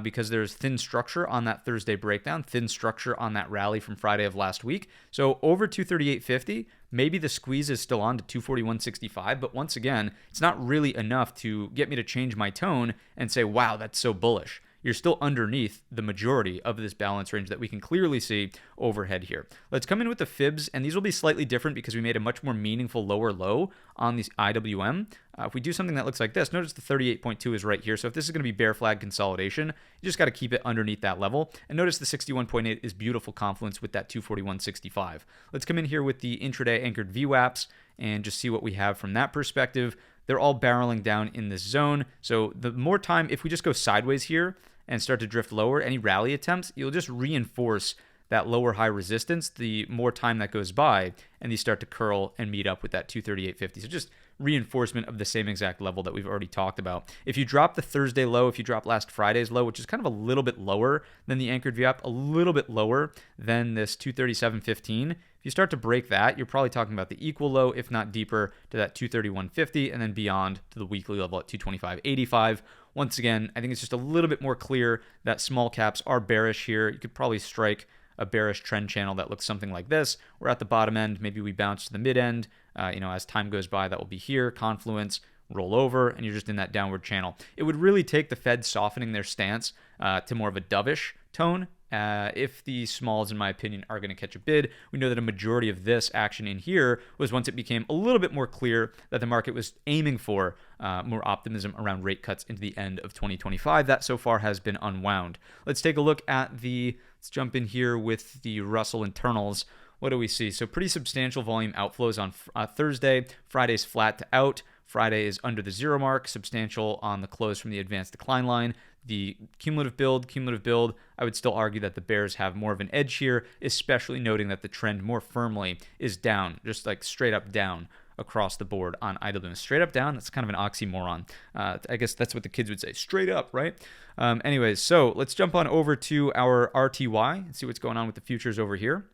because there's thin structure on that Thursday breakdown, thin structure on that rally from Friday of last week. So over 238.50, maybe the squeeze is still on to 241.65, but once again, it's not really enough to get me to change my tone and say, wow, that's so bullish. You're still underneath the majority of this balance range that we can clearly see overhead here. Let's come in with the fibs, and these will be slightly different because we made a much more meaningful lower low on these IWM. If we do something that looks like this, notice the 38.2 is right here. So if this is going to be bear flag consolidation, you just got to keep it underneath that level. And notice the 61.8 is beautiful confluence with that 241.65. Let's come in here with the intraday anchored VWAPs and just see what we have from that perspective. They're all barreling down in this zone. So the more time, if we just go sideways here and start to drift lower, any rally attempts, you'll just reinforce that lower high resistance the more time that goes by, and these start to curl and meet up with that 238.50. So just reinforcement of the same exact level that we've already talked about. If you drop the Thursday low, if you drop last Friday's low, which is kind of a little bit lower than the anchored VWAP, a little bit lower than this 237.15, if you start to break that, you're probably talking about the equal low, if not deeper, to that 231.50 and then beyond to the weekly level at 225.85. Once again, I think it's just a little bit more clear that small caps are bearish here. You could probably strike a bearish trend channel that looks something like this. We're at the bottom end. Maybe we bounce to the mid end. As time goes by, that will be here. Confluence, roll over, and you're just in that downward channel. It would really take the Fed softening their stance to more of a dovish tone. If the smalls, in my opinion, are going to catch a bid. We know that a majority of this action in here was once it became a little bit more clear that the market was aiming for more optimism around rate cuts into the end of 2025. That so far has been unwound. Let's take a look at let's jump in here with the Russell internals. What do we see? So pretty substantial volume outflows on Thursday. Friday's flat to out. Friday is under the zero mark, substantial on the close from the advanced decline line. The cumulative build, I would still argue that the bears have more of an edge here, especially noting that the trend more firmly is down, just like straight up down across the board on IWM. Straight up down, that's kind of an oxymoron. I guess that's what the kids would say, straight up, right? Anyways, so let's jump on over to our RTY and see what's going on with the futures over here.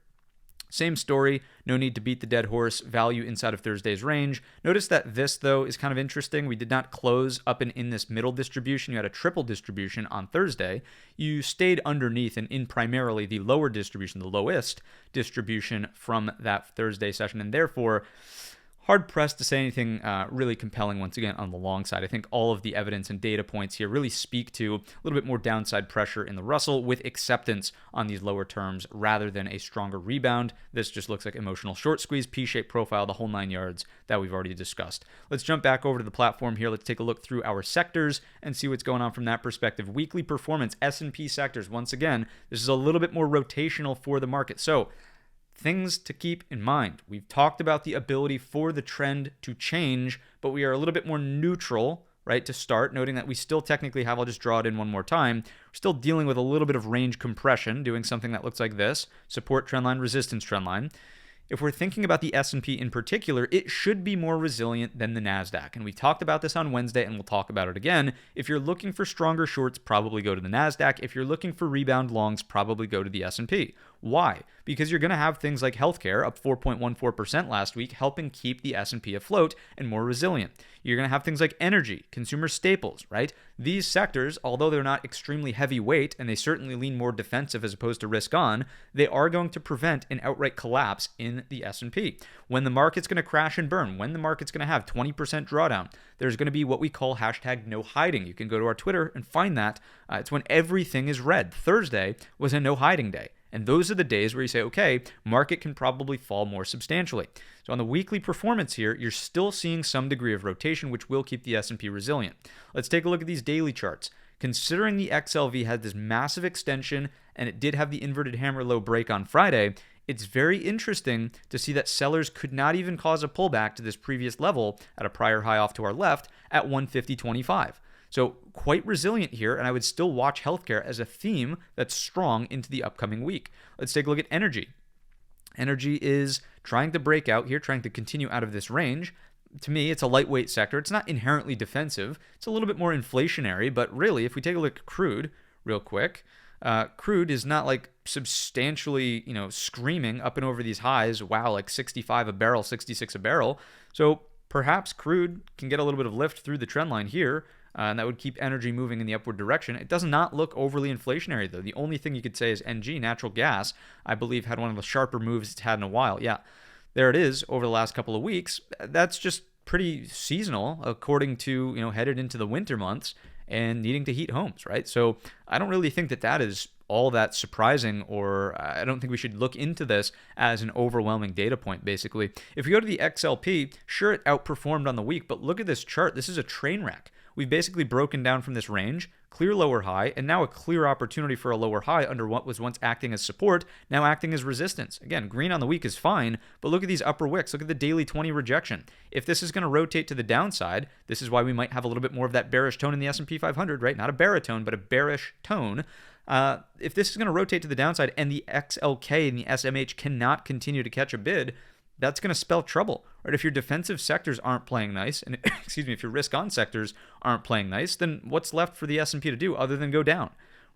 Same story, no need to beat the dead horse, value inside of Thursday's range. Notice that this, though, is kind of interesting. We did not close up and in this middle distribution. You had a triple distribution on Thursday. You stayed underneath and in primarily the lower distribution, the lowest distribution from that Thursday session, and therefore hard-pressed to say anything really compelling once again on the long side. I think all of the evidence and data points here really speak to a little bit more downside pressure in the Russell with acceptance on these lower terms rather than a stronger rebound. This just looks like emotional short squeeze, P-shaped profile, the whole 9 yards that we've already discussed. Let's jump back over to the platform here. Let's take a look through our sectors and see what's going on from that perspective. Weekly performance, S&P Sectors. Once again, this is a little bit more rotational for the market. So things to keep in mind. We've talked about the ability for the trend to change, but we are a little bit more neutral, right, to start, noting that we still technically have, I'll just draw it in one more time, we're still dealing with a little bit of range compression, doing something that looks like this, support trendline, resistance trendline. If we're thinking about the S&P in particular, it should be more resilient than the NASDAQ. And we talked about this on Wednesday, and we'll talk about it again. If you're looking for stronger shorts, probably go to the NASDAQ. If you're looking for rebound longs, probably go to the S&P. Why? Because you're going to have things like healthcare up 4.14% last week, helping keep the S&P afloat and more resilient. You're going to have things like energy, consumer staples, right? These sectors, although they're not extremely heavyweight and they certainly lean more defensive as opposed to risk on, they are going to prevent an outright collapse in the S&P. When the market's going to crash and burn, when the market's going to have 20% drawdown, there's going to be what we call hashtag no hiding. You can go to our Twitter and find that. It's when everything is red. Thursday was a no hiding day. And those are the days where you say, okay, market can probably fall more substantially. So on the weekly performance here, you're still seeing some degree of rotation, which will keep the S&P resilient. Let's take a look at these daily charts. Considering the XLV had this massive extension and it did have the inverted hammer low break on Friday, it's very interesting to see that sellers could not even cause a pullback to this previous level at a prior high off to our left at 150.25. So quite resilient here, and I would still watch healthcare as a theme that's strong into the upcoming week. Let's take a look at energy. Energy is trying to break out here, trying to continue out of this range. To me, it's a lightweight sector. It's not inherently defensive. It's a little bit more inflationary, but really, if we take a look at crude real quick, Crude is not like substantially, screaming up and over these highs. Wow, like 65 a barrel, 66 a barrel. So perhaps crude can get a little bit of lift through the trend line here, and that would keep energy moving in the upward direction. It does not look overly inflationary, though. The only thing you could say is NG, natural gas, I believe had one of the sharper moves it's had in a while. Yeah, there it is over the last couple of weeks. That's just pretty seasonal, according to, headed into the winter months and needing to heat homes, right? So I don't really think that that is all that surprising, or I don't think we should look into this as an overwhelming data point, basically. If you go to the XLP, sure, it outperformed on the week, but look at this chart. This is a train wreck. We've basically broken down from this range, clear lower high, and now a clear opportunity for a lower high under what was once acting as support, now acting as resistance. Again, green on the week is fine, but look at these upper wicks. Look at the daily 20 rejection. If this is going to rotate to the downside, this is why we might have a little bit more of that bearish tone in the S&P 500, right? Not a baritone, but a bearish tone. If this is going to rotate to the downside and the XLK and the SMH cannot continue to catch a bid, that's going to spell trouble, right? If your defensive sectors aren't playing nice, and if your risk-on sectors aren't playing nice, then what's left for the S&P to do other than go down,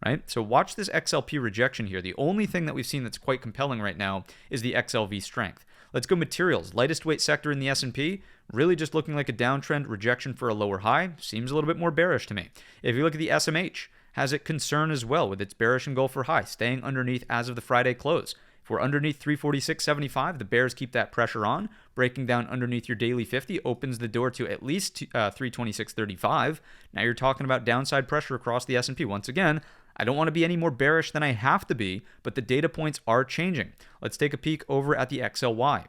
right? So watch this XLP rejection here. The only thing that we've seen that's quite compelling right now is the XLV strength. Let's go materials. Lightest weight sector in the S&P, really just looking like a downtrend rejection for a lower high. Seems a little bit more bearish to me. If you look at the SMH, has it concern as well with its bearish engulfer high, staying underneath as of the Friday close. If we're underneath 346.75, the bears keep that pressure on. Breaking down underneath your daily 50 opens the door to at least 326.35. Now you're talking about downside pressure across the S&P. Once again, I don't want to be any more bearish than I have to be, but the data points are changing. Let's take a peek over at the XLY.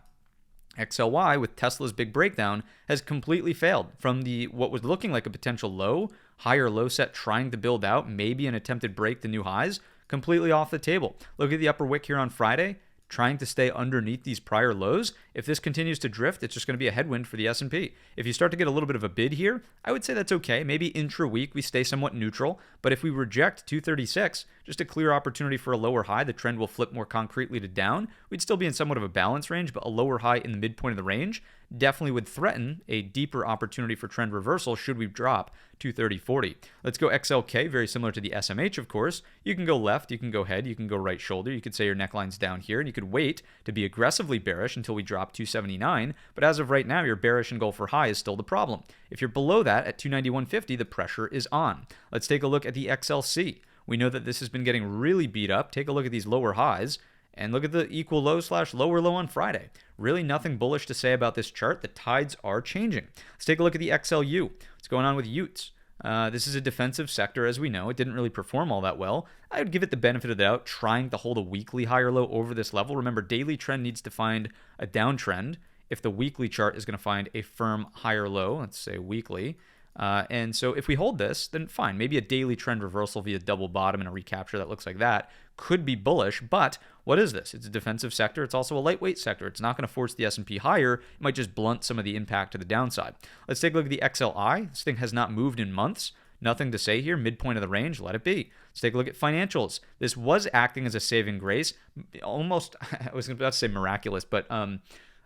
XLY, with Tesla's big breakdown, has completely failed from what was looking like a potential low, higher low set trying to build out, maybe an attempted break to new highs, completely off the table. Look at the upper wick here on Friday, trying to stay underneath these prior lows. If this continues to drift, it's just going to be a headwind for the S&P. If you start to get a little bit of a bid here, I would say that's okay. Maybe intra-week we stay somewhat neutral, but if we reject 236, just a clear opportunity for a lower high, the trend will flip more concretely to down. We'd still be in somewhat of a balance range, but a lower high in the midpoint of the range definitely would threaten a deeper opportunity for trend reversal should we drop 230.40. Let's go XLK, very similar to the SMH, of course. You can go left, you can go head, you can go right shoulder. You could say your neckline's down here, and you could wait to be aggressively bearish until we drop 279. But as of right now, your bearish engulfer high is still the problem. If you're below that at 291.50, the pressure is on. Let's take a look at the XLC. We know that this has been getting really beat up. Take a look at these lower highs. And look at the equal low / lower low on Friday. Really nothing bullish to say about this chart. The tides are changing. Let's take a look at the XLU. What's going on with Utes? This is a defensive sector, as we know. It didn't really perform all that well. I would give it the benefit of the doubt, trying to hold a weekly higher low over this level. Remember, daily trend needs to find a downtrend if the weekly chart is going to find a firm higher low, let's say weekly. And so if we hold this, then fine. Maybe a daily trend reversal via double bottom and a recapture that looks like that could be bullish. But what is this? It's a defensive sector. It's also a lightweight sector. It's not going to force the S&P higher. It might just blunt some of the impact to the downside. Let's take a look at the XLI. This thing has not moved in months. Nothing to say here. Midpoint of the range. Let it be. Let's take a look at financials. This was acting as a saving grace. Almost, I was about to say miraculous, but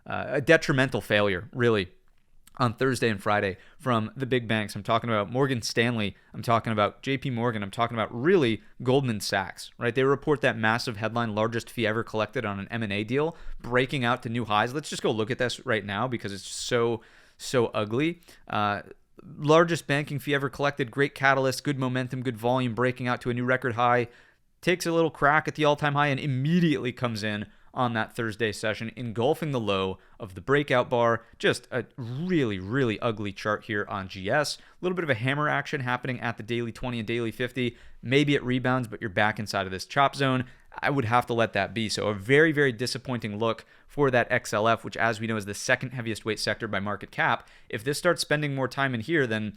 a detrimental failure, really, on Thursday and Friday from the big banks. I'm talking about Morgan Stanley. I'm talking about JP Morgan. I'm talking about really Goldman Sachs, right? They report that massive headline, largest fee ever collected on an M&A deal, breaking out to new highs. Let's just go look at this right now because it's so ugly. Largest banking fee ever collected, great catalyst, good momentum, good volume, breaking out to a new record high, takes a little crack at the all-time high and immediately comes in on that Thursday session, engulfing the low of the breakout bar. Just a really, really ugly chart here on GS. A little bit of a hammer action happening at the daily 20 and daily 50. Maybe it rebounds, but you're back inside of this chop zone. I would have to let that be. So a very, very disappointing look for that XLF, which, as we know, is the second heaviest weight sector by market cap. If this starts spending more time in here, then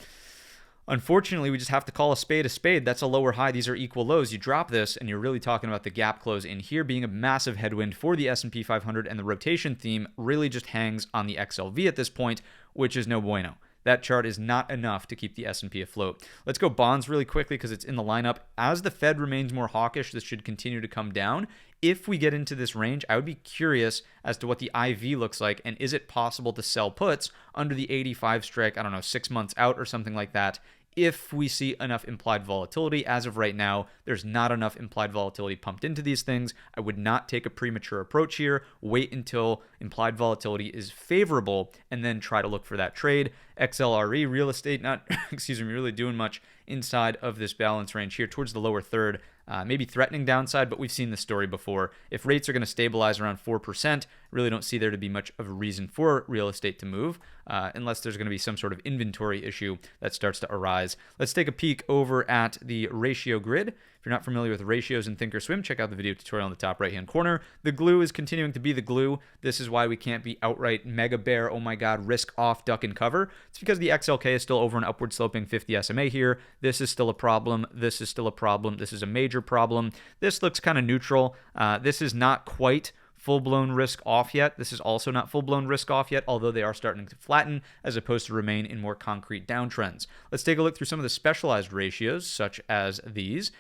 unfortunately, we just have to call a spade a spade. That's a lower high. These are equal lows. You drop this, and you're really talking about the gap close in here being a massive headwind for the S&P 500, and the rotation theme really just hangs on the XLV at this point, which is no bueno. That chart is not enough to keep the S&P afloat. Let's go bonds really quickly because it's in the lineup. As the Fed remains more hawkish, this should continue to come down. If we get into this range, I would be curious as to what the IV looks like, and is it possible to sell puts under the 85 strike, I don't know, 6 months out or something like that if we see enough implied volatility. As of right now, there's not enough implied volatility pumped into these things. I would not take a premature approach here. Wait until implied volatility is favorable and then try to look for that trade. XLRE real estate not really doing much inside of this balance range here towards the lower third. Maybe threatening downside, but we've seen this story before. If rates are going to stabilize around 4%, really don't see there to be much of a reason for real estate to move, unless there's going to be some sort of inventory issue that starts to arise. Let's take a peek over at the ratio grid. If you're not familiar with ratios in Thinkorswim, check out the video tutorial in the top right-hand corner. The glue is continuing to be the glue. This is why we can't be outright mega bear, oh my god, risk off, duck and cover. It's because the XLK is still over an upward sloping 50 SMA here. This is still a problem. This is still a problem. This is a major problem. This looks kind of neutral. This is not quite full-blown risk off yet. This is also not full-blown risk off yet, although they are starting to flatten as opposed to remain in more concrete downtrends. Let's take a look through some of the specialized ratios, such as these.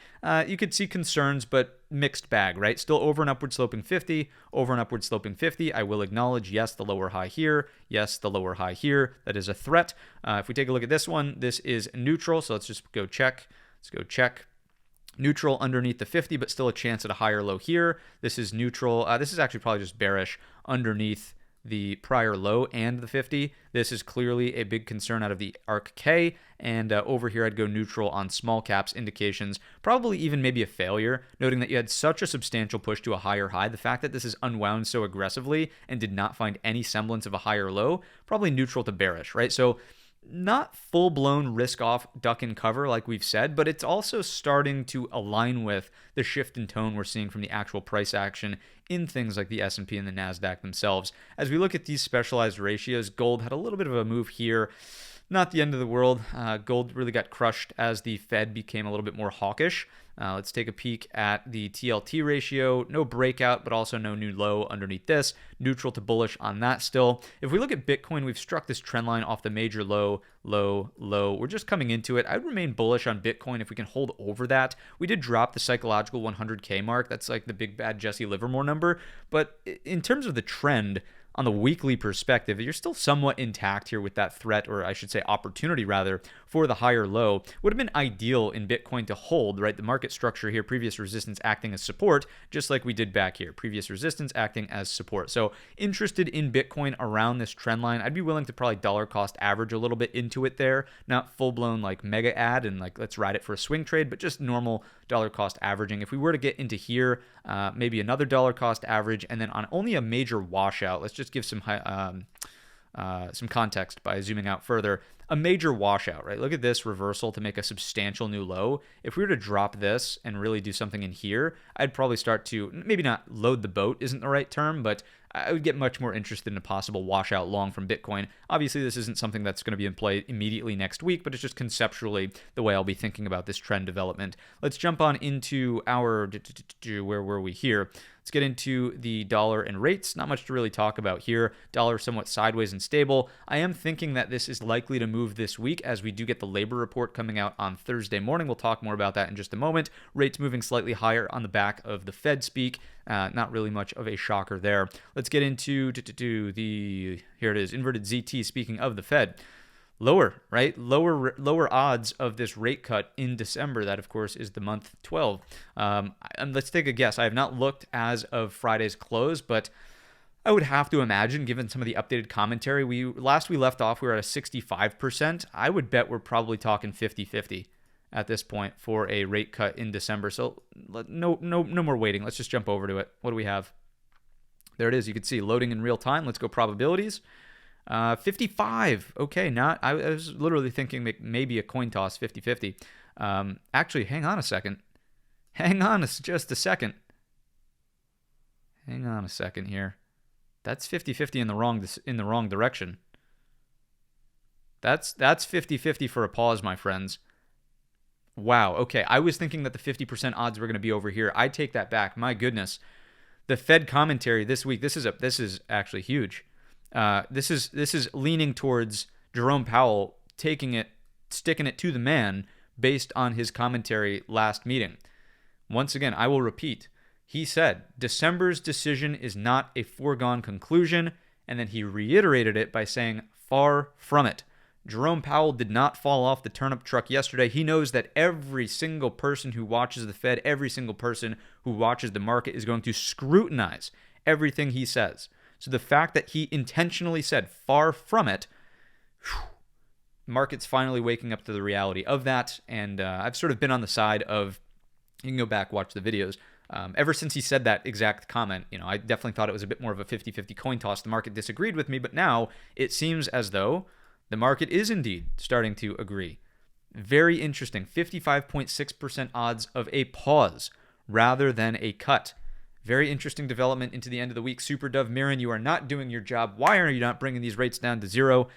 You could see concerns, but mixed bag, right? Still over an upward sloping 50, over an upward sloping 50. I will acknowledge, yes, the lower high here. Yes, the lower high here. That is a threat. If we take a look at this one, this is neutral, so let's just go check. Let's go check. Neutral underneath the 50, but still a chance at a higher low here. This is neutral. This is actually probably just bearish underneath the prior low and the 50. This is clearly a big concern out of the ARK-K, and over here I'd go neutral on small caps indications, probably even maybe a failure, noting that you had such a substantial push to a higher high. The fact that this is unwound so aggressively and did not find any semblance of a higher low, probably neutral to bearish, right? So not full-blown risk-off duck and cover like we've said, but it's also starting to align with the shift in tone we're seeing from the actual price action in things like the S&P and the NASDAQ themselves. As we look at these specialized ratios, gold had a little bit of a move here. Not the end of the world. Gold really got crushed as the Fed became a little bit more hawkish. Let's take a peek at the TLT ratio. No breakout, but also no new low underneath this. Neutral to bullish on that still. If we look at Bitcoin, we've struck this trend line off the major low, low, low. We're just coming into it. I would remain bullish on Bitcoin if we can hold over that. We did drop the psychological 100K mark. That's like the big bad Jesse Livermore number. But in terms of the trend, on the weekly perspective, you're still somewhat intact here with that threat, or I should say opportunity rather, for the higher low. Would have been ideal in Bitcoin to hold, right? The market structure here, previous resistance acting as support, just like we did back here. Previous resistance acting as support. So interested in Bitcoin around this trend line. I'd be willing to probably dollar cost average a little bit into it there. Not full-blown like mega ad and like let's ride it for a swing trade, but just normal dollar cost averaging. If we were to get into here, maybe another dollar cost average, and then on only a major washout, let's just give some context by zooming out further. A major washout, right? Look at this reversal to make a substantial new low. If we were to drop this and really do something in here, I'd probably start to, maybe not load the boat isn't the right term, but I would get much more interested in a possible washout long from Bitcoin. Obviously, this isn't something that's going to be in play immediately next week, but it's just conceptually the way I'll be thinking about this trend development. Let's jump on into our, where were we here? Let's get into the dollar and rates. Not much to really talk about here. Dollar somewhat sideways and stable. I am thinking that this is likely to move this week as we do get the labor report coming out on Thursday morning. We'll talk more about that in just a moment. Rates moving slightly higher on the back of the Fed speak. Not really much of a shocker there. Let's get into here it is, inverted ZT. Speaking of the Fed. Lower, right? Lower odds of this rate cut in December. That, of course, is the month 12. And let's take a guess. I have not looked as of Friday's close, but I would have to imagine, given some of the updated commentary, last we left off, we were at a 65%. I would bet we're probably talking 50-50 at this point for a rate cut in December. So no more waiting. Let's just jump over to it. What do we have? There it is. You can see loading in real time. Let's go probabilities. 55. Okay, I was literally thinking maybe a coin toss, 50-50. Actually, hang on a second. Just a second. Hang on a second here. That's 50-50 in the wrong direction. That's 50-50 for a pause, my friends. Wow. Okay, I was thinking that the 50% odds were going to be over here. I take that back. My goodness. The Fed commentary this week. This is actually huge. This is leaning towards Jerome Powell sticking it to the man based on his commentary last meeting. Once again, I will repeat. He said December's decision is not a foregone conclusion, and then he reiterated it by saying far from it. Jerome Powell did not fall off the turnip truck yesterday. He knows that every single person who watches the Fed, every single person who watches the market is going to scrutinize everything he says. So the fact that he intentionally said far from it, market's finally waking up to the reality of that. And I've sort of been on the side of, you can go back, watch the videos. Ever since he said that exact comment, I definitely thought it was a bit more of a 50-50 coin toss. The market disagreed with me, but now it seems as though the market is indeed starting to agree. Very interesting. 55.6% odds of a pause rather than a cut. Very interesting development into the end of the week. Super Dove Mirren, you are not doing your job. Why are you not bringing these rates down to zero?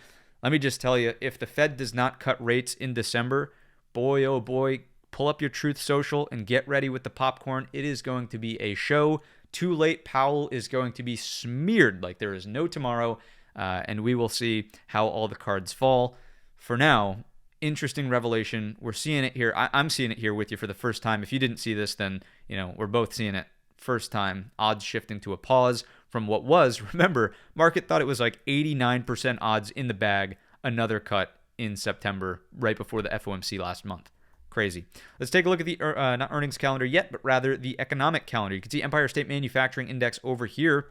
Let me just tell you, if the Fed does not cut rates in December, boy, oh boy, pull up your Truth Social and get ready with the popcorn. It is going to be a show. Too late, Powell is going to be smeared like there is no tomorrow. And we will see how all the cards fall. For now, interesting revelation. We're seeing it here. I'm seeing it here with you for the first time. If you didn't see this, then we're both seeing it first time. Odds shifting to a pause from what was. Remember, market thought it was like 89% odds in the bag. Another cut in September, right before the FOMC last month. Crazy. Let's take a look at the not earnings calendar yet, but rather the economic calendar. You can see Empire State Manufacturing Index over here.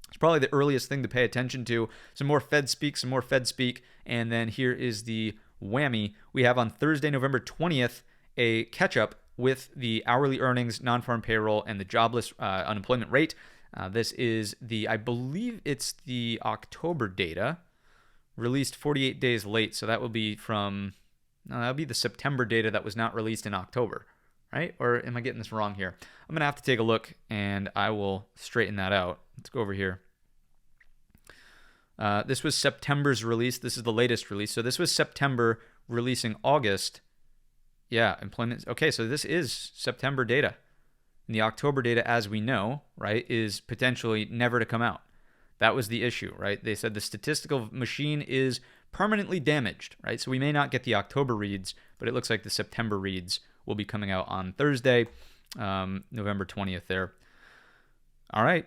It's probably the earliest thing to pay attention to. Some more Fed speak, and then here is the whammy. We have on Thursday, November 20th, a catch-up with the hourly earnings, non-farm payroll, and the jobless unemployment rate. This is I believe it's the October data, released 48 days late, so that will be that'll be the September data that was not released in October, right? Or am I getting this wrong here? I'm going to have to take a look, and I will straighten that out. Let's go over here. This was September's release. This is the latest release. So this was September releasing August. Yeah, employment. Okay, so this is September data. And the October data, as we know, right, is potentially never to come out. That was the issue, right? They said the statistical machine is permanently damaged, right? So we may not get the October reads, but it looks like the September reads will be coming out on Thursday, November 20th there. All right.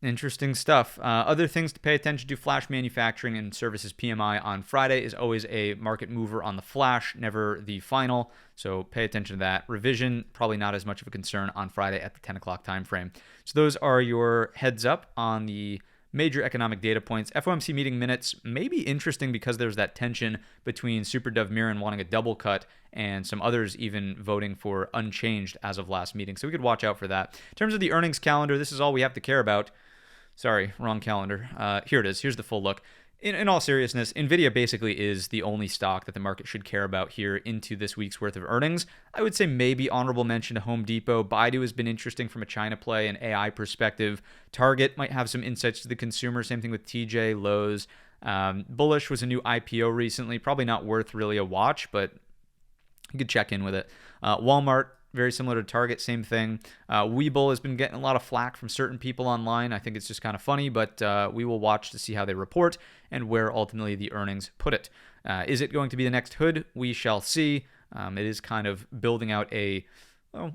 Interesting stuff. Other things to pay attention to: flash manufacturing and services PMI on Friday is always a market mover on the flash, never the final. So pay attention to that. Revision, probably not as much of a concern on Friday at the 10 o'clock time frame. So those are your heads up on the major economic data points. FOMC meeting minutes may be interesting because there's that tension between Super Dove Mirren wanting a double cut and some others even voting for unchanged as of last meeting. So we could watch out for that. In terms of the earnings calendar, this is all we have to care about. Sorry, wrong calendar. Here it is. Here's the full look. In all seriousness, NVIDIA basically is the only stock that the market should care about here into this week's worth of earnings. I would say maybe honorable mention to Home Depot. Baidu has been interesting from a China play and AI perspective. Target might have some insights to the consumer. Same thing with TJ, Lowe's. Bullish was a new IPO recently. Probably not worth really a watch, but you could check in with it. Walmart, very similar to Target, same thing. Webull has been getting a lot of flack from certain people online. I think it's just kind of funny, but we will watch to see how they report and where ultimately the earnings put it. Is it going to be the next hood? We shall see. It is kind of building out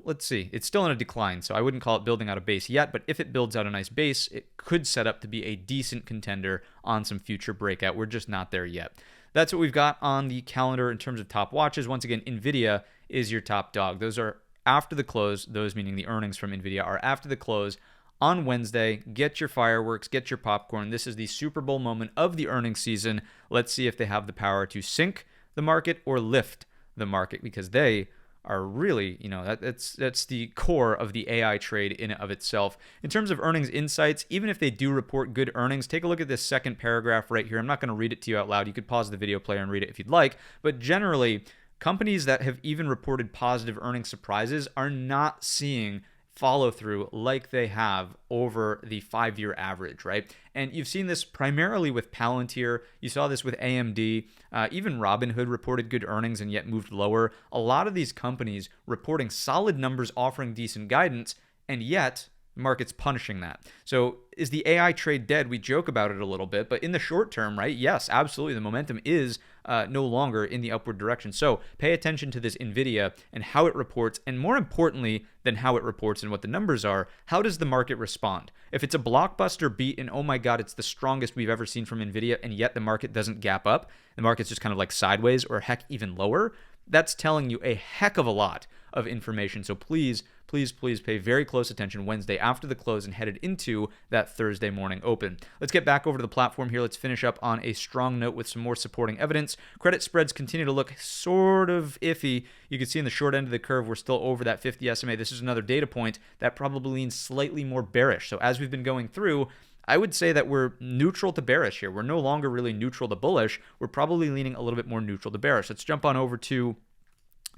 let's see. It's still in a decline, so I wouldn't call it building out a base yet, but if it builds out a nice base, it could set up to be a decent contender on some future breakout. We're just not there yet. That's what we've got on the calendar in terms of top watches. Once again, NVIDIA is your top dog. Those are after the close, those meaning the earnings from NVIDIA are after the close on Wednesday. Get your fireworks, get your popcorn. This is the Super Bowl moment of the earnings season. Let's see if they have the power to sink the market or lift the market, because they are really, that's the core of the AI trade in and of itself. In terms of earnings insights, even if they do report good earnings, take a look at this second paragraph right here. I'm not going to read it to you out loud. You could pause the video player and read it if you'd like, but generally, companies that have even reported positive earnings surprises are not seeing follow through like they have over the 5-year average, right? And you've seen this primarily with Palantir. You saw this with AMD. Even Robinhood reported good earnings and yet moved lower. A lot of these companies reporting solid numbers, offering decent guidance, and yet The market's punishing that. So is the AI trade dead? We joke about it a little bit, but in the short term, right? Yes, absolutely. The momentum is no longer in the upward direction. So pay attention to this NVIDIA and how it reports, and more importantly than how it reports and what the numbers are, how does the market respond? If it's a blockbuster beat and oh my God, it's the strongest we've ever seen from NVIDIA, and yet the market doesn't gap up, the market's just kind of like sideways or heck even lower, that's telling you a heck of a lot of information. So please pay very close attention Wednesday after the close and headed into that Thursday morning open. Let's get back over to the platform here. Let's finish up on a strong note with some more supporting evidence. Credit spreads continue to look sort of iffy. You can see in the short end of the curve, we're still over that 50 SMA. This is another data point that probably leans slightly more bearish. So as we've been going through, I would say that we're neutral to bearish here. We're no longer really neutral to bullish. We're probably leaning a little bit more neutral to bearish. Let's jump on over to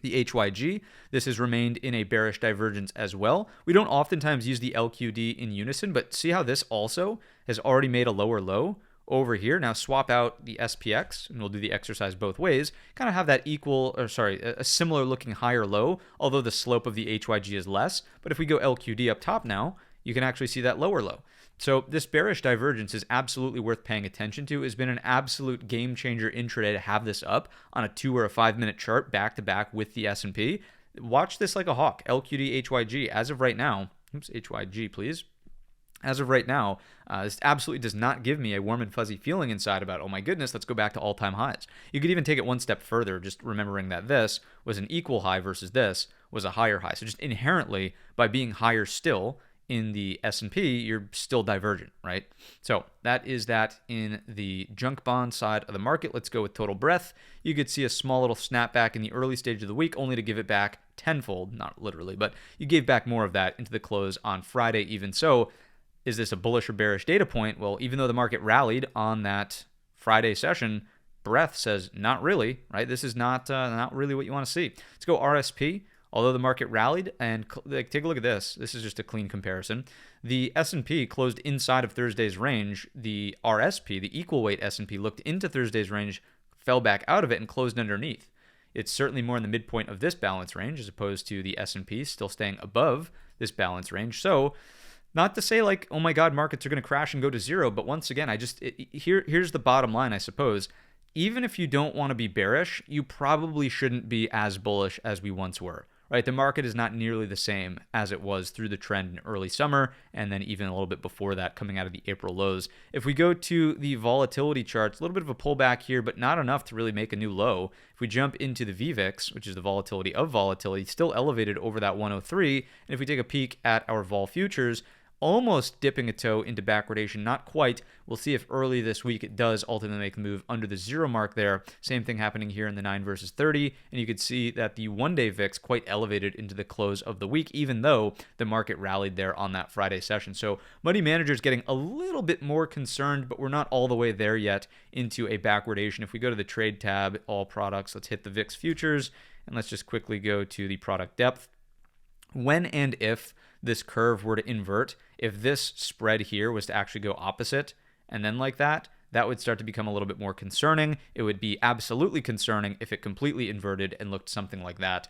the HYG. This has remained in a bearish divergence as well. We don't oftentimes use the LQD in unison, but see how this also has already made a lower low over here. Now swap out the SPX, and we'll do the exercise both ways. Kind of have that a similar looking higher low, although the slope of the HYG is less. But if we go LQD up top now, you can actually see that lower low. So this bearish divergence is absolutely worth paying attention to. It's been an absolute game changer intraday to have this up on a 2 or a 5 minute chart back to back with the S&P. Watch this like a hawk. LQD HYG as of right now. Oops, HYG please. As of right now, this absolutely does not give me a warm and fuzzy feeling inside about, oh my goodness, let's go back to all-time highs. You could even take it one step further, just remembering that this was an equal high versus this was a higher high. So just inherently, by being higher still, in the S&P, you're still divergent, right? So that is that in the junk bond side of the market. Let's go with total breadth. You could see a small little snapback in the early stage of the week, only to give it back tenfold, not literally, but you gave back more of that into the close on Friday. Even so, is this a bullish or bearish data point? Well, even though the market rallied on that Friday session, breadth says not really, right? This is not really what you want to see. Let's go RSP. Although the market rallied, and take a look at this. This is just a clean comparison. The S&P closed inside of Thursday's range. The RSP, the equal weight S&P, looked into Thursday's range, fell back out of it, and closed underneath. It's certainly more in the midpoint of this balance range as opposed to the S&P still staying above this balance range. So not to say like, oh my God, markets are going to crash and go to zero. But once again, here's the bottom line, I suppose. Even if you don't want to be bearish, you probably shouldn't be as bullish as we once were. Right, the market is not nearly the same as it was through the trend in early summer and then even a little bit before that coming out of the April lows. If we go to the volatility charts, a little bit of a pullback here, but not enough to really make a new low. If we jump into the VVIX, which is the volatility of volatility, still elevated over that 103. And if we take a peek at our vol futures, almost dipping a toe into backwardation, not quite. We'll see if early this week it does ultimately make a move under the zero mark there. Same thing happening here in the 9 versus 30, and you could see that the one-day VIX quite elevated into the close of the week, even though the market rallied there on that Friday session. So money managers getting a little bit more concerned, but we're not all the way there yet into a backwardation. If we go to the trade tab, all products, let's hit the VIX futures, and let's just quickly go to the product depth. When and if this curve were to invert, if this spread here was to actually go opposite and then like that would start to become a little bit more concerning. It would be absolutely concerning if it completely inverted and looked something like that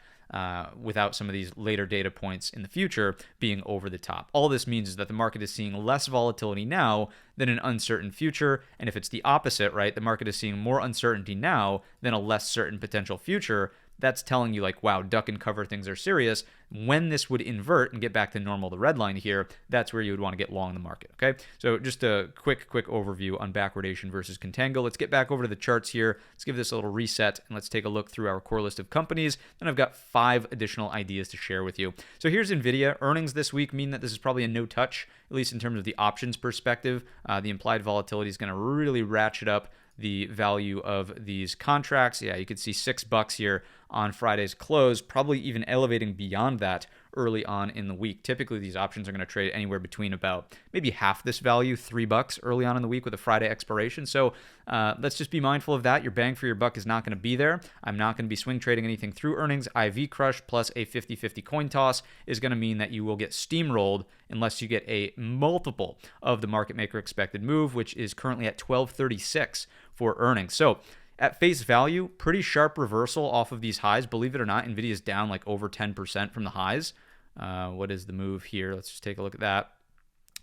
without some of these later data points in the future being over the top. All this means is that the market is seeing less volatility now than an uncertain future. And if it's the opposite, right, the market is seeing more uncertainty now than a less certain potential future. That's telling you like, wow, duck and cover, things are serious. When this would invert and get back to normal, the red line here, that's where you would want to get long the market, okay? So just a quick overview on backwardation versus contango. Let's get back over to the charts here. Let's give this a little reset, and let's take a look through our core list of companies. And I've got 5 additional ideas to share with you. So here's NVIDIA. Earnings this week mean that this is probably a no touch, at least in terms of the options perspective. The implied volatility is going to really ratchet up the value of these contracts. Yeah, you could see $6 here on Friday's close, probably even elevating beyond that early on in the week. Typically, these options are going to trade anywhere between about maybe half this value, $3 early on in the week with a Friday expiration. So let's just be mindful of that. Your bang for your buck is not going to be there. I'm not going to be swing trading anything through earnings. IV crush plus a 50-50 coin toss is going to mean that you will get steamrolled unless you get a multiple of the market maker expected move, which is currently at 1236 for earnings. So at face value, pretty sharp reversal off of these highs. Believe it or not, NVIDIA is down like over 10% from the highs. What is the move here? Let's just take a look at that.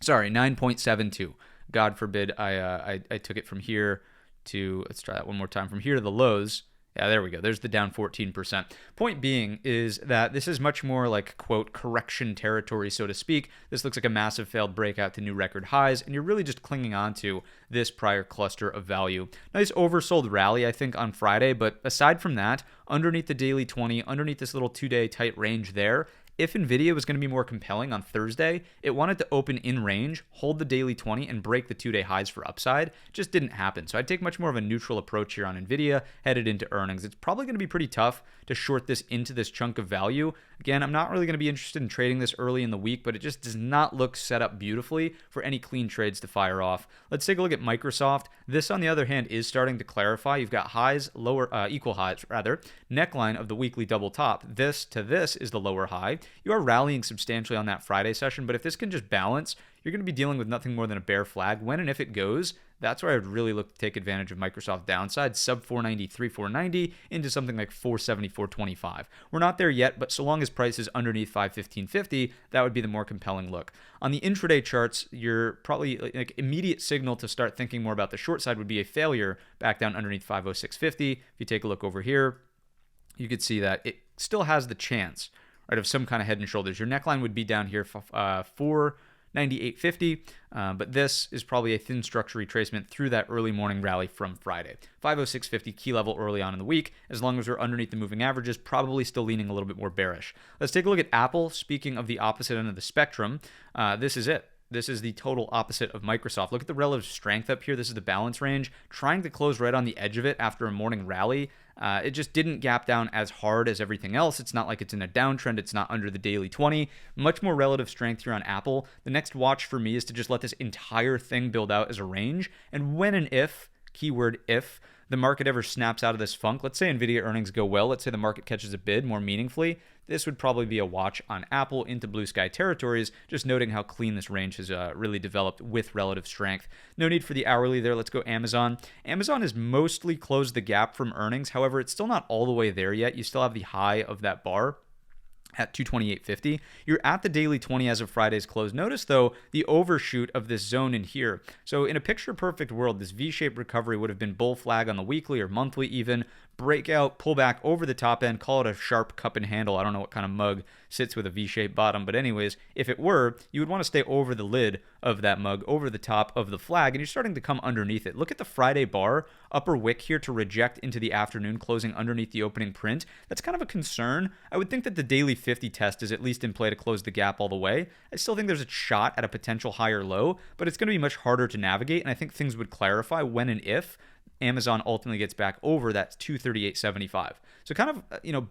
Sorry, 9.72. God forbid I took it from here to, let's try that one more time, from here to the lows. Yeah, there we go. There's the down 14%. Point being is that this is much more like, quote, correction territory, so to speak. This looks like a massive failed breakout to new record highs, and you're really just clinging on to this prior cluster of value. Nice oversold rally, I think, on Friday, but aside from that, underneath the daily 20, underneath this little 2-day tight range there, if NVIDIA was going to be more compelling on Thursday, it wanted to open in range, hold the daily 20, and break the 2-day highs for upside. It just didn't happen. So I'd take much more of a neutral approach here on NVIDIA headed into earnings. It's probably going to be pretty tough to short this into this chunk of value. Again, I'm not really going to be interested in trading this early in the week, but it just does not look set up beautifully for any clean trades to fire off. Let's take a look at Microsoft. This, on the other hand, is starting to clarify. You've got highs, equal highs, rather. Neckline of the weekly double top. This to this is the lower high. You are rallying substantially on that Friday session, but if this can just balance, you're going to be dealing with nothing more than a bear flag. When and if it goes, that's where I would really look to take advantage of Microsoft downside, sub 493, 490 into something like 470, 425. We're not there yet, but so long as price is underneath 515.50, that would be the more compelling look. On the intraday charts, you're probably like immediate signal to start thinking more about the short side would be a failure back down underneath 506.50. If you take a look over here, you could see that it still has the chance, right, of some kind of head and shoulders. Your neckline would be down here, 498.50, but this is probably a thin structure retracement through that early morning rally from Friday. 506.50 key level early on in the week, as long as we're underneath the moving averages, probably still leaning a little bit more bearish. Let's take a look at Apple. Speaking of the opposite end of the spectrum, this is it. This is the total opposite of Microsoft. Look at the relative strength up here. This is the balance range. Trying to close right on the edge of it after a morning rally. It just didn't gap down as hard as everything else. It's not like it's in a downtrend. It's not under the daily 20. Much more relative strength here on Apple. The next watch for me is to just let this entire thing build out as a range. And when and if, keyword if, the market ever snaps out of this funk, let's say NVIDIA earnings go well, let's say the market catches a bid more meaningfully, this would probably be a watch on Apple into blue sky territories, just noting how clean this range has really developed with relative strength. No need for the hourly there. Let's go Amazon. Amazon has mostly closed the gap from earnings. However, it's still not all the way there yet. You still have the high of that bar at 228.50. You're at the daily 20 as of Friday's close. Notice, though, the overshoot of this zone in here. So in a picture-perfect world, this V-shaped recovery would have been bull flag on the weekly or monthly even, breakout, pull back over the top end, call it a sharp cup and handle. I don't know what kind of mug sits with a V-shaped bottom, but anyways, if it were, you would want to stay over the lid of that mug, over the top of the flag, and you're starting to come underneath it. Look at the Friday bar, upper wick here to reject into the afternoon, closing underneath the opening print. That's kind of a concern. I would think that the daily 50 test is at least in play to close the gap all the way. I still think there's a shot at a potential higher low, but it's going to be much harder to navigate, and I think things would clarify when and if Amazon ultimately gets back over that 238.75. So kind of,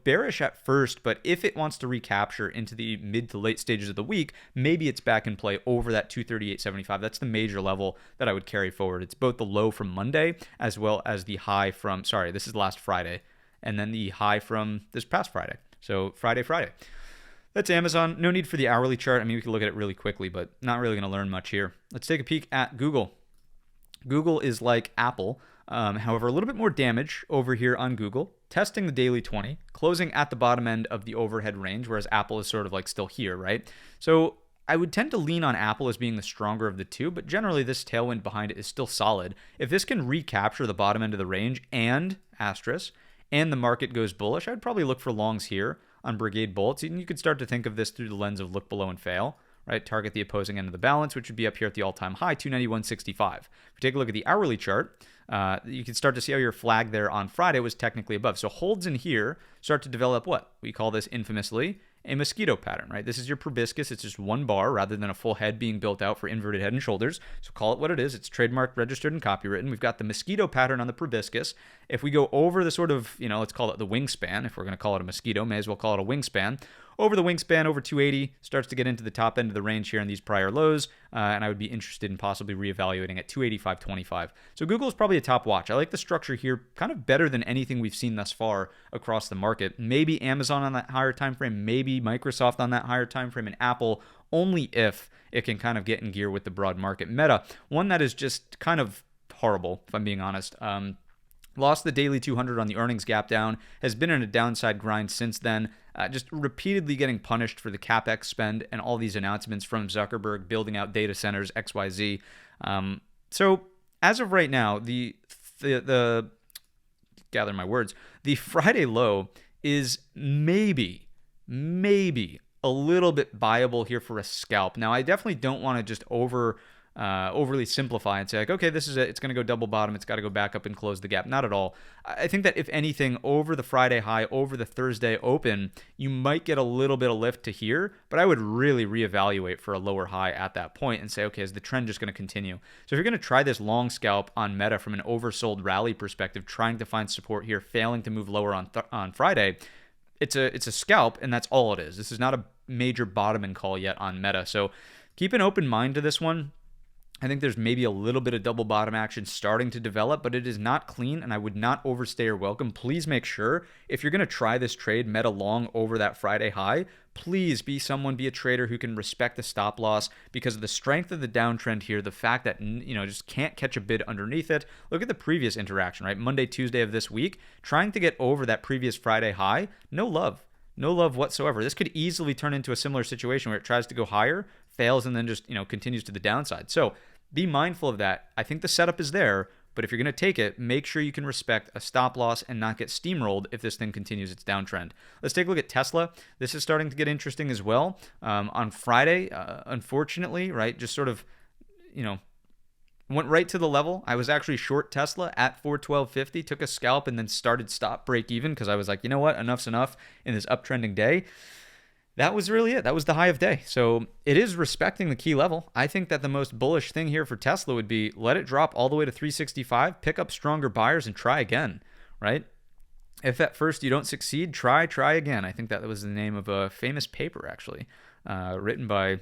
bearish at first, but if it wants to recapture into the mid to late stages of the week, maybe it's back in play over that 238.75. That's the major level that I would carry forward. It's both the low from Monday as well as the high from, this is last Friday, and then the high from this past Friday. So Friday. That's Amazon. No need for the hourly chart. I mean, we can look at it really quickly, but not really going to learn much here. Let's take a peek at Google. Google is like Apple. However, a little bit more damage over here on Google, testing the daily 20, closing at the bottom end of the overhead range, whereas Apple is sort of like still here, right? So I would tend to lean on Apple as being the stronger of the two, but generally this tailwind behind it is still solid. If this can recapture the bottom end of the range and the market goes bullish, I'd probably look for longs here on Brigade bullets. And you could start to think of this through the lens of look below and fail. Right, target the opposing end of the balance, which would be up here at the all-time high, 291.65. If we take a look at the hourly chart, you can start to see how your flag there on Friday was technically above. So holds in here start to develop what? We call this infamously a mosquito pattern, right? This is your proboscis. It's just one bar rather than a full head being built out for inverted head and shoulders. So call it what it is. It's trademarked, registered, and copywritten. We've got the mosquito pattern on the proboscis. If we go over the sort of, let's call it the wingspan. If we're going to call it a mosquito, may as well call it a wingspan. Over the wingspan, over 280, starts to get into the top end of the range here in these prior lows, and I would be interested in possibly reevaluating at 285.25. So Google is probably a top watch. I like the structure here, kind of better than anything we've seen thus far across the market. Maybe Amazon on that higher time frame, maybe Microsoft on that higher time frame, and Apple, only if it can kind of get in gear with the broad market. Meta, one that is just kind of horrible, if I'm being honest. Lost the daily 200 on the earnings gap down, has been in a downside grind since then. just repeatedly getting punished for the CapEx spend and all these announcements from Zuckerberg building out data centers, XYZ. So as of right now, the gather my words, the Friday low is maybe a little bit buyable here for a scalp. Now, I definitely don't want to just overly simplify and say, like, okay, this is it. It's going to go double bottom. It's got to go back up and close the gap. Not at all. I think that if anything, over the Friday high, over the Thursday open, you might get a little bit of lift to here, but I would really reevaluate for a lower high at that point and say, okay, is the trend just going to continue? So if you're going to try this long scalp on Meta from an oversold rally perspective, trying to find support here, failing to move lower on Friday, it's a scalp, and that's all it is. This is not a major bottoming call yet on Meta. So keep an open mind to this one. I think there's maybe a little bit of double bottom action starting to develop, but it is not clean, and I would not overstay your welcome. Please make sure, if you're going to try this trade Meta long over that Friday high, please be a trader who can respect the stop loss, because of the strength of the downtrend here, the fact that, just can't catch a bid underneath it. Look at the previous interaction, right? Monday, Tuesday of this week, trying to get over that previous Friday high, no love whatsoever. This could easily turn into a similar situation where it tries to go higher, fails, and then just, continues to the downside. So be mindful of that. I think the setup is there, but if you're going to take it, make sure you can respect a stop loss and not get steamrolled if this thing continues its downtrend. Let's take a look at Tesla. This is starting to get interesting as well. On Friday, unfortunately, right, just sort of, went right to the level. I was actually short Tesla at 412.50, took a scalp, and then started stop break even because I was like, you know what, enough's enough in this uptrending day. That was really it. That was the high of day. So it is respecting the key level. I think that the most bullish thing here for Tesla would be let it drop all the way to 365, pick up stronger buyers, and try again, right? If at first you don't succeed, try again. I think that was the name of a famous paper, actually, written by,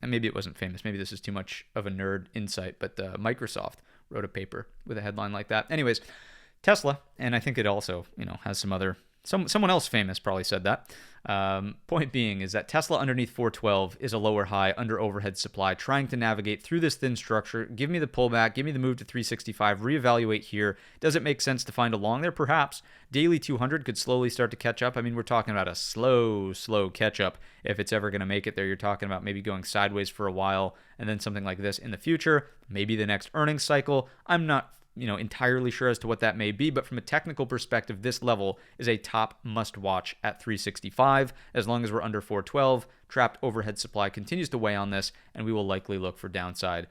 and maybe it wasn't famous. Maybe this is too much of a nerd insight, but Microsoft wrote a paper with a headline like that. Anyways, Tesla, and I think it also, has someone else famous probably said that. Point being is that Tesla underneath 412 is a lower high under overhead supply, trying to navigate through this thin structure. Give me the pullback, give me the move to 365, reevaluate here. Does it make sense to find a long there? Perhaps. Daily 200 could slowly start to catch up. I mean, we're talking about a slow catch up if it's ever going to make it there. You're talking about maybe going sideways for a while and then something like this in the future, maybe the next earnings cycle. I'm not entirely sure as to what that may be, but from a technical perspective, this level is a top must watch at 365. As long as we're under 412, trapped overhead supply continues to weigh on this, and we will likely look for downside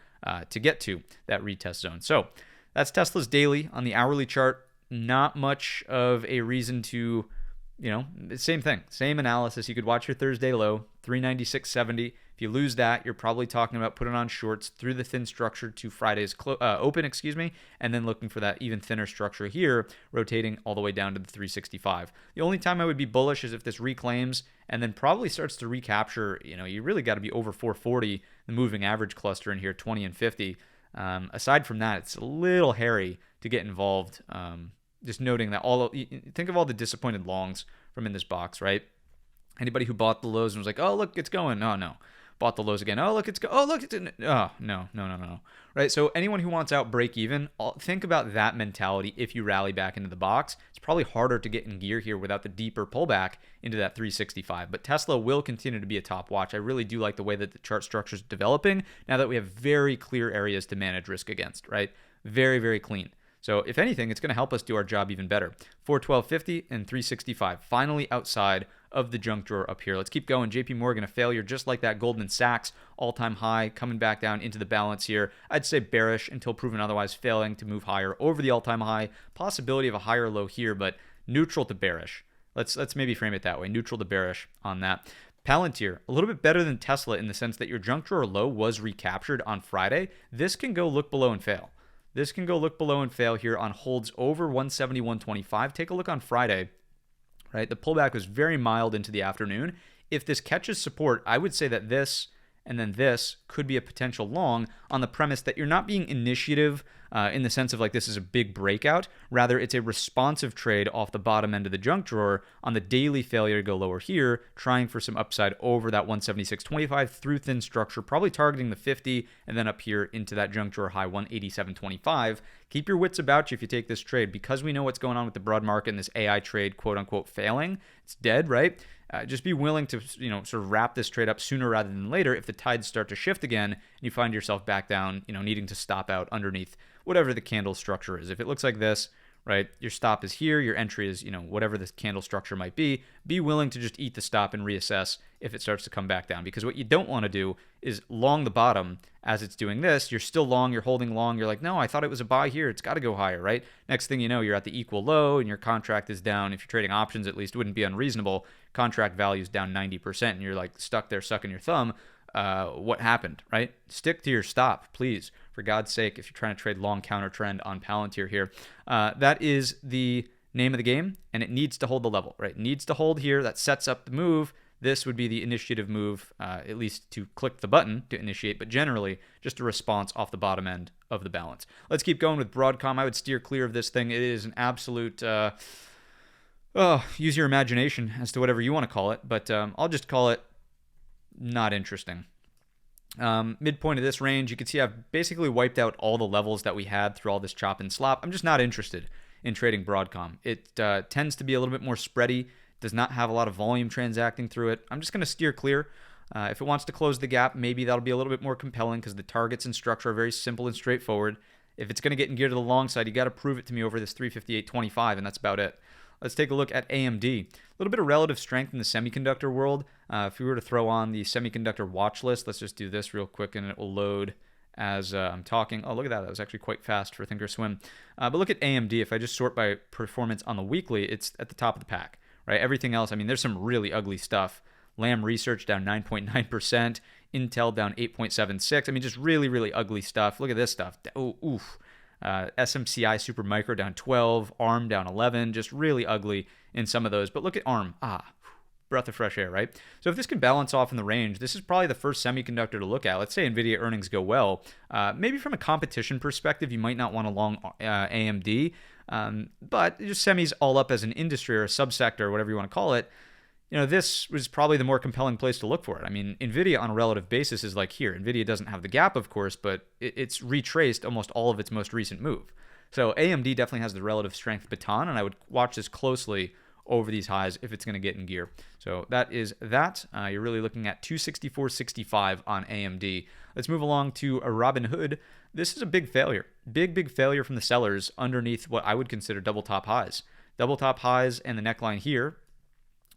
to get to that retest zone. So that's Tesla's daily. On the hourly chart, not much of a reason to, same thing, same analysis. You could watch your Thursday low, 396.70. If you lose that, you're probably talking about putting on shorts through the thin structure to Friday's open, and then looking for that even thinner structure here, rotating all the way down to the 365. The only time I would be bullish is if this reclaims and then probably starts to recapture. You really got to be over 440, the moving average cluster in here, 20 and 50. Aside from that, it's a little hairy to get involved. Just noting that think of all the disappointed longs from in this box, right? Anybody who bought the lows and was like, oh, look, it's going. Oh, no. Bought the lows again. Oh, look, it's go. Oh, look, it's in. Oh, no. Right? So anyone who wants out break even, think about that mentality if you rally back into the box. It's probably harder to get in gear here without the deeper pullback into that 365. But Tesla will continue to be a top watch. I really do like the way that the chart structure is developing now that we have very clear areas to manage risk against, right? Very, very clean. So if anything, it's going to help us do our job even better. 412.50 and 365, finally outside of the junk drawer up here. Let's keep going. JP Morgan, a failure just like that. Goldman Sachs, all-time high, coming back down into the balance here. I'd say bearish until proven otherwise, failing to move higher over the all-time high. Possibility of a higher low here, but neutral to bearish. Let's maybe frame it that way. Neutral to bearish on that. Palantir, a little bit better than Tesla in the sense that your junk drawer low was recaptured on Friday. This can go look below and fail. This can go look below and fail here on holds over 171.25. Take a look on Friday, right? The pullback was very mild into the afternoon. If this catches support, I would say that this and then this could be a potential long on the premise that you're not being initiative in the sense of like this is a big breakout. Rather, it's a responsive trade off the bottom end of the junk drawer on the daily failure to go lower here, trying for some upside over that 176.25 through thin structure, probably targeting the 50 and then up here into that junk drawer high 187.25. Keep your wits about you if you take this trade because we know what's going on with the broad market and this AI trade, quote unquote, failing. It's dead, right? Just be willing to, sort of wrap this trade up sooner rather than later if the tides start to shift again and you find yourself back down, needing to stop out underneath whatever the candle structure is. If it looks like this, right, your stop is here, your entry is, whatever the candle structure might be willing to just eat the stop and reassess if it starts to come back down. Because what you don't want to do is long the bottom as it's doing this. You're still long, you're holding long, you're like, no, I thought it was a buy here, it's got to go higher, right? Next thing you know, you're at the equal low and your contract is down. If you're trading options, at least, it wouldn't be unreasonable. Contract value is down 90% and you're like stuck there sucking your thumb. What happened, right? Stick to your stop, please. For God's sake, if you're trying to trade long counter trend on Palantir here. That is the name of the game, and it needs to hold the level, right? It needs to hold here. That sets up the move. This would be the initiative move, at least to click the button to initiate, but generally just a response off the bottom end of the balance. Let's keep going with Broadcom. I would steer clear of this thing. It is an absolute... use your imagination as to whatever you want to call it, but I'll just call it not interesting. Midpoint of this range, you can see I've basically wiped out all the levels that we had through all this chop and slop. I'm just not interested in trading Broadcom. It tends to be a little bit more spready, does not have a lot of volume transacting through it. I'm just going to steer clear. If it wants to close the gap, maybe that'll be a little bit more compelling because the targets and structure are very simple and straightforward. If it's going to get in gear to the long side, you got to prove it to me over this 358.25, and that's about it. Let's take a look at AMD. A little bit of relative strength in the semiconductor world. If we were to throw on the semiconductor watch list, let's just do this real quick and it will load as I'm talking. Oh, look at that. That was actually quite fast for Thinkorswim. But look at AMD. If I just sort by performance on the weekly, it's at the top of the pack, right? Everything else, I mean, there's some really ugly stuff. Lam Research down 9.9%. Intel down 8.76%. I mean, just really, really ugly stuff. Look at this stuff. Oh, oof. SMCI Supermicro down 12, ARM down 11, just really ugly in some of those. But look at ARM. Breath of fresh air, right? So if this can balance off in the range, this is probably the first semiconductor to look at. Let's say NVIDIA earnings go well. Maybe from a competition perspective, you might not want to long AMD, but just semis all up as an industry or a subsector or whatever you want to call it. This was probably the more compelling place to look for it. I mean, NVIDIA on a relative basis is like here. NVIDIA doesn't have the gap, of course, but it's retraced almost all of its most recent move. So AMD definitely has the relative strength baton, and I would watch this closely over these highs if it's going to get in gear. So that is that. You're really looking at 264.65 on AMD. Let's move along to a Robinhood. This is a big failure. Big failure from the sellers underneath what I would consider double top highs. Double top highs and the neckline here.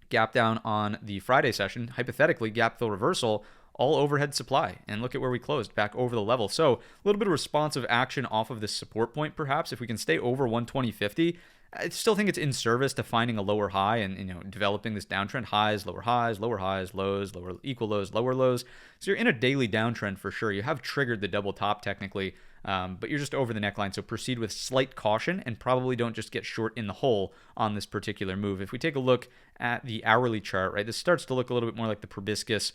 Gap down on the Friday session, hypothetically gap fill reversal, all overhead supply. And look at where we closed, back over the level. So a little bit of responsive action off of this support point, perhaps. If we can stay over 120.50, I still think it's in service to finding a lower high and developing this downtrend. Highs, lower highs, lows, lower equal lows, lower lows. So you're in a daily downtrend for sure. You have triggered the double top technically, but you're just over the neckline. So proceed with slight caution and probably don't just get short in the hole on this particular move. If we take a look at the hourly chart, right, this starts to look a little bit more like the proboscis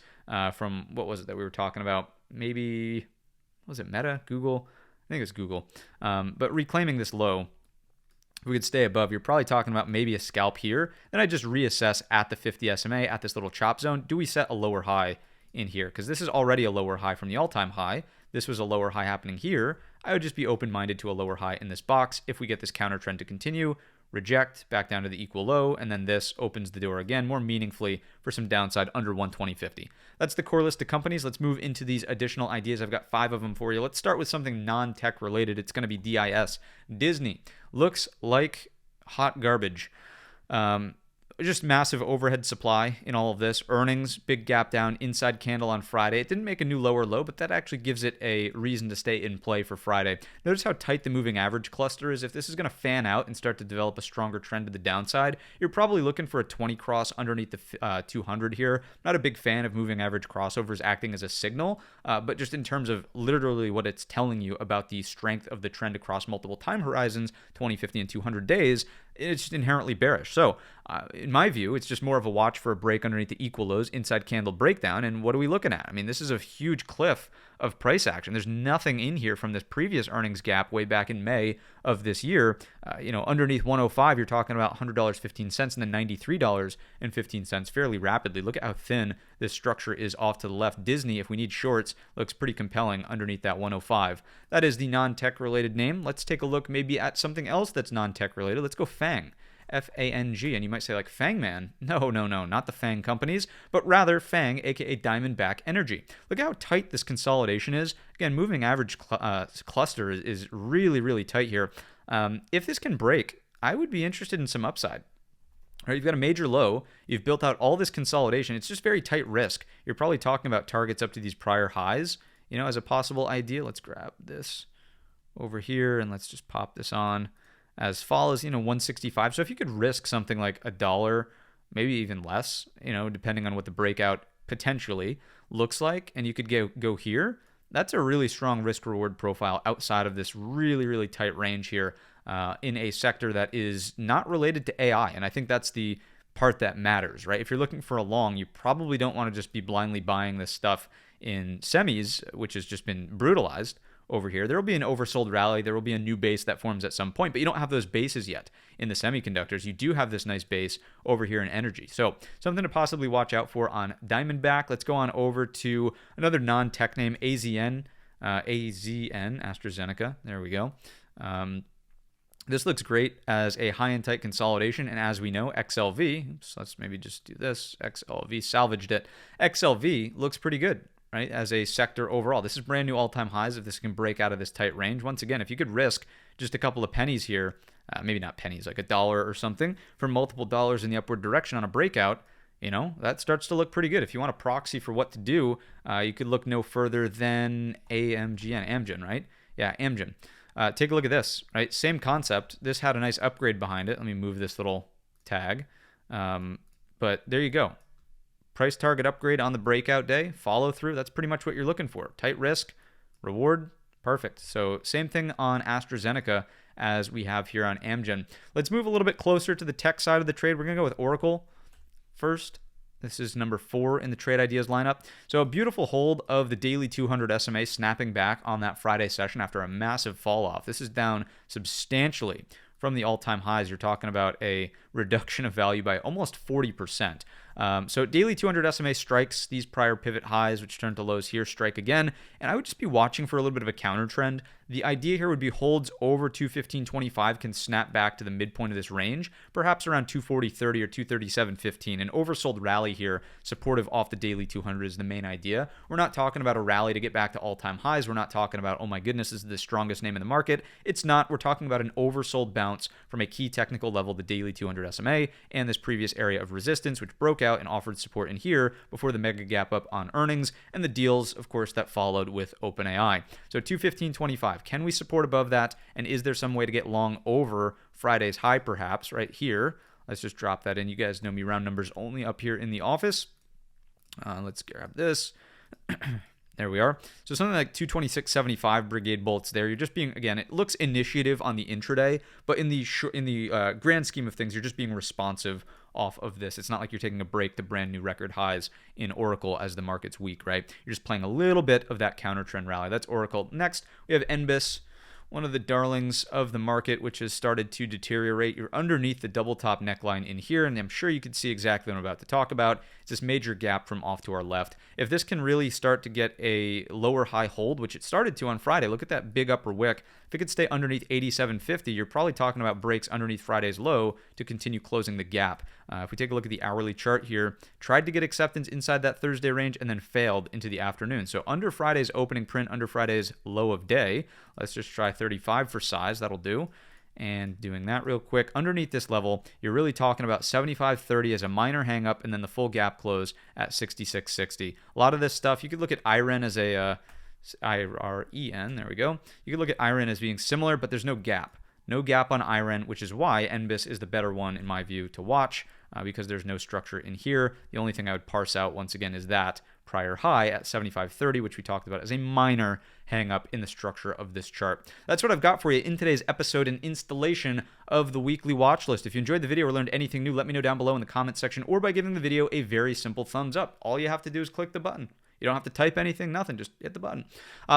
from what was it that we were talking about? Maybe, was it Meta, Google? I think it's Google. But reclaiming this low, if we could stay above, you're probably talking about maybe a scalp here. Then I just reassess at the 50 SMA, at this little chop zone. Do we set a lower high in here? Because this is already a lower high from the all-time high. This was a lower high happening here. I would just be open-minded to a lower high in this box if we get this counter trend to continue. Reject, back down to the equal low, and then this opens the door again more meaningfully for some downside under 120.50. That's the core list of companies. Let's move into these additional ideas. I've got 5 of them for you. Let's start with something non-tech related. It's going to be DIS. Disney looks like hot garbage. Just massive overhead supply in all of this. Earnings, big gap down, inside candle on Friday. It didn't make a new lower low, but that actually gives it a reason to stay in play for Friday. Notice how tight the moving average cluster is. If this is going to fan out and start to develop a stronger trend to the downside, you're probably looking for a 20 cross underneath the 200 here. Not a big fan of moving average crossovers acting as a signal, but just in terms of literally what it's telling you about the strength of the trend across multiple time horizons, 20, 50, and 200 days, it's just inherently bearish. So in my view, it's just more of a watch for a break underneath the equal lows, inside candle breakdown. And what are we looking at? I mean, this is a huge cliff of price action. There's nothing in here from this previous earnings gap way back in May of this year. Underneath 105, you're talking about $100.15 and then $93.15 fairly rapidly. Look at how thin this structure is off to the left. Disney, if we need shorts, looks pretty compelling underneath that 105. That is the non-tech related name. Let's take a look maybe at something else that's non-tech related. Let's go FANG. FANG. And you might say, like, FANG man. No, not the FANG companies, but rather FANG, aka Diamondback Energy. Look how tight this consolidation is. Again, moving average cluster is really, really tight here. If this can break, I would be interested in some upside. Right, you've got a major low. You've built out all this consolidation. It's just very tight risk. You're probably talking about targets up to these prior highs, as a possible idea. Let's grab this over here and let's just pop this on as follows, 165. So if you could risk something like $1, maybe even less, depending on what the breakout potentially looks like, and you could go here, that's a really strong risk reward profile outside of this really, really tight range here. In a sector that is not related to AI. And I think that's the part that matters, right? If you're looking for a long, you probably don't want to just be blindly buying this stuff in semis, which has just been brutalized over here. There will be an oversold rally. There will be a new base that forms at some point, but you don't have those bases yet in the semiconductors. You do have this nice base over here in energy. So something to possibly watch out for on Diamondback. Let's go on over to another non-tech name, AZN, AstraZeneca. There we go. This looks great as a high and tight consolidation, and as we know, XLV, so let's maybe just do this, XLV salvaged it. XLV looks pretty good, right, as a sector overall. This is brand new all-time highs if this can break out of this tight range. Once again, if you could risk just a couple of pennies here, maybe not pennies, like $1 or something, for multiple dollars in the upward direction on a breakout, that starts to look pretty good. If you want a proxy for what to do, you could look no further than AMZN, right? Yeah, AMZN. Take a look at this, right? Same concept. This had a nice upgrade behind it. Let me move this little tag. But there you go. Price target upgrade on the breakout day. Follow through. That's pretty much what you're looking for. Tight risk, reward, perfect. So same thing on AstraZeneca as we have here on AMZN. Let's move a little bit closer to the tech side of the trade. We're going to go with Oracle first. This is number 4 in the trade ideas lineup. So a beautiful hold of the daily 200 SMA snapping back on that Friday session after a massive fall off. This is down substantially from the all-time highs. You're talking about a reduction of value by almost 40%. So daily 200 SMA strikes these prior pivot highs, which turned to lows here, strike again. And I would just be watching for a little bit of a counter trend. The idea here would be holds over 215.25 can snap back to the midpoint of this range, perhaps around 240.30 or 237.15. An oversold rally here, supportive off the daily 200 is the main idea. We're not talking about a rally to get back to all-time highs. We're not talking about, oh my goodness, this is the strongest name in the market. It's not. We're talking about an oversold bounce from a key technical level, the daily 200 SMA, and this previous area of resistance, which broke out and offered support in here before the mega gap up on earnings and the deals, of course, that followed with OpenAI. So 215.25. Can we support above that? And is there some way to get long over Friday's high, perhaps, right here? Let's just drop that in. You guys know me, round numbers only up here in the office. Let's grab this. There we are. So something like 226.75 Brigade bolts there. You're just being, again, it looks initiative on the intraday, but in the grand scheme of things, you're just being responsive off of this. It's not like you're taking a break to brand new record highs in Oracle as the market's weak, right? You're just playing a little bit of that counter trend rally. That's Oracle. Next, we have NBIS, one of the darlings of the market, which has started to deteriorate. You're underneath the double top neckline in here, and I'm sure you can see exactly what I'm about to talk about. It's this major gap from off to our left. If this can really start to get a lower high hold, which it started to on Friday, look at that big upper wick. If it could stay underneath 87.50, you're probably talking about breaks underneath Friday's low to continue closing the gap. If we take a look at the hourly chart here, tried to get acceptance inside that Thursday range and then failed into the afternoon. So under Friday's opening print, under Friday's low of day, let's just try 35 for size. That'll do. And doing that real quick, underneath this level, you're really talking about 75.30 as a minor hang up and then the full gap close at 66.60. A lot of this stuff, you could look at IREN as a IREN, there we go. You could look at IREN as being similar, but there's no gap. No gap on IREN, which is why NBIS is the better one, in my view, to watch because there's no structure in here. The only thing I would parse out, once again, is that prior high at 75.30, which we talked about as a minor hang up in the structure of this chart. That's what I've got for you in today's episode and installation of the weekly watch list. If you enjoyed the video or learned anything new, let me know down below in the comment section or by giving the video a very simple thumbs up. All you have to do is click the button. You don't have to type anything, nothing, just hit the button.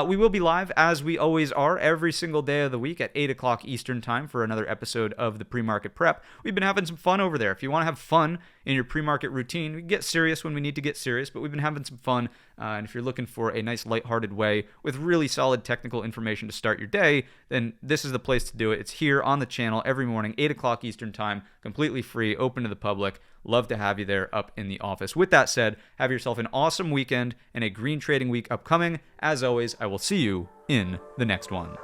We will be live, as we always are, every single day of the week at 8 o'clock Eastern Time for another episode of the Pre-Market Prep. We've been having some fun over there. If you want to have fun in your pre-market routine. We get serious when we need to get serious, but we've been having some fun. And if you're looking for a nice lighthearted way with really solid technical information to start your day, then this is the place to do it. It's here on the channel every morning, 8 o'clock Eastern Time, completely free, open to the public. Love to have you there up in the office. With that said, have yourself an awesome weekend and a green trading week upcoming. As always, I will see you in the next one.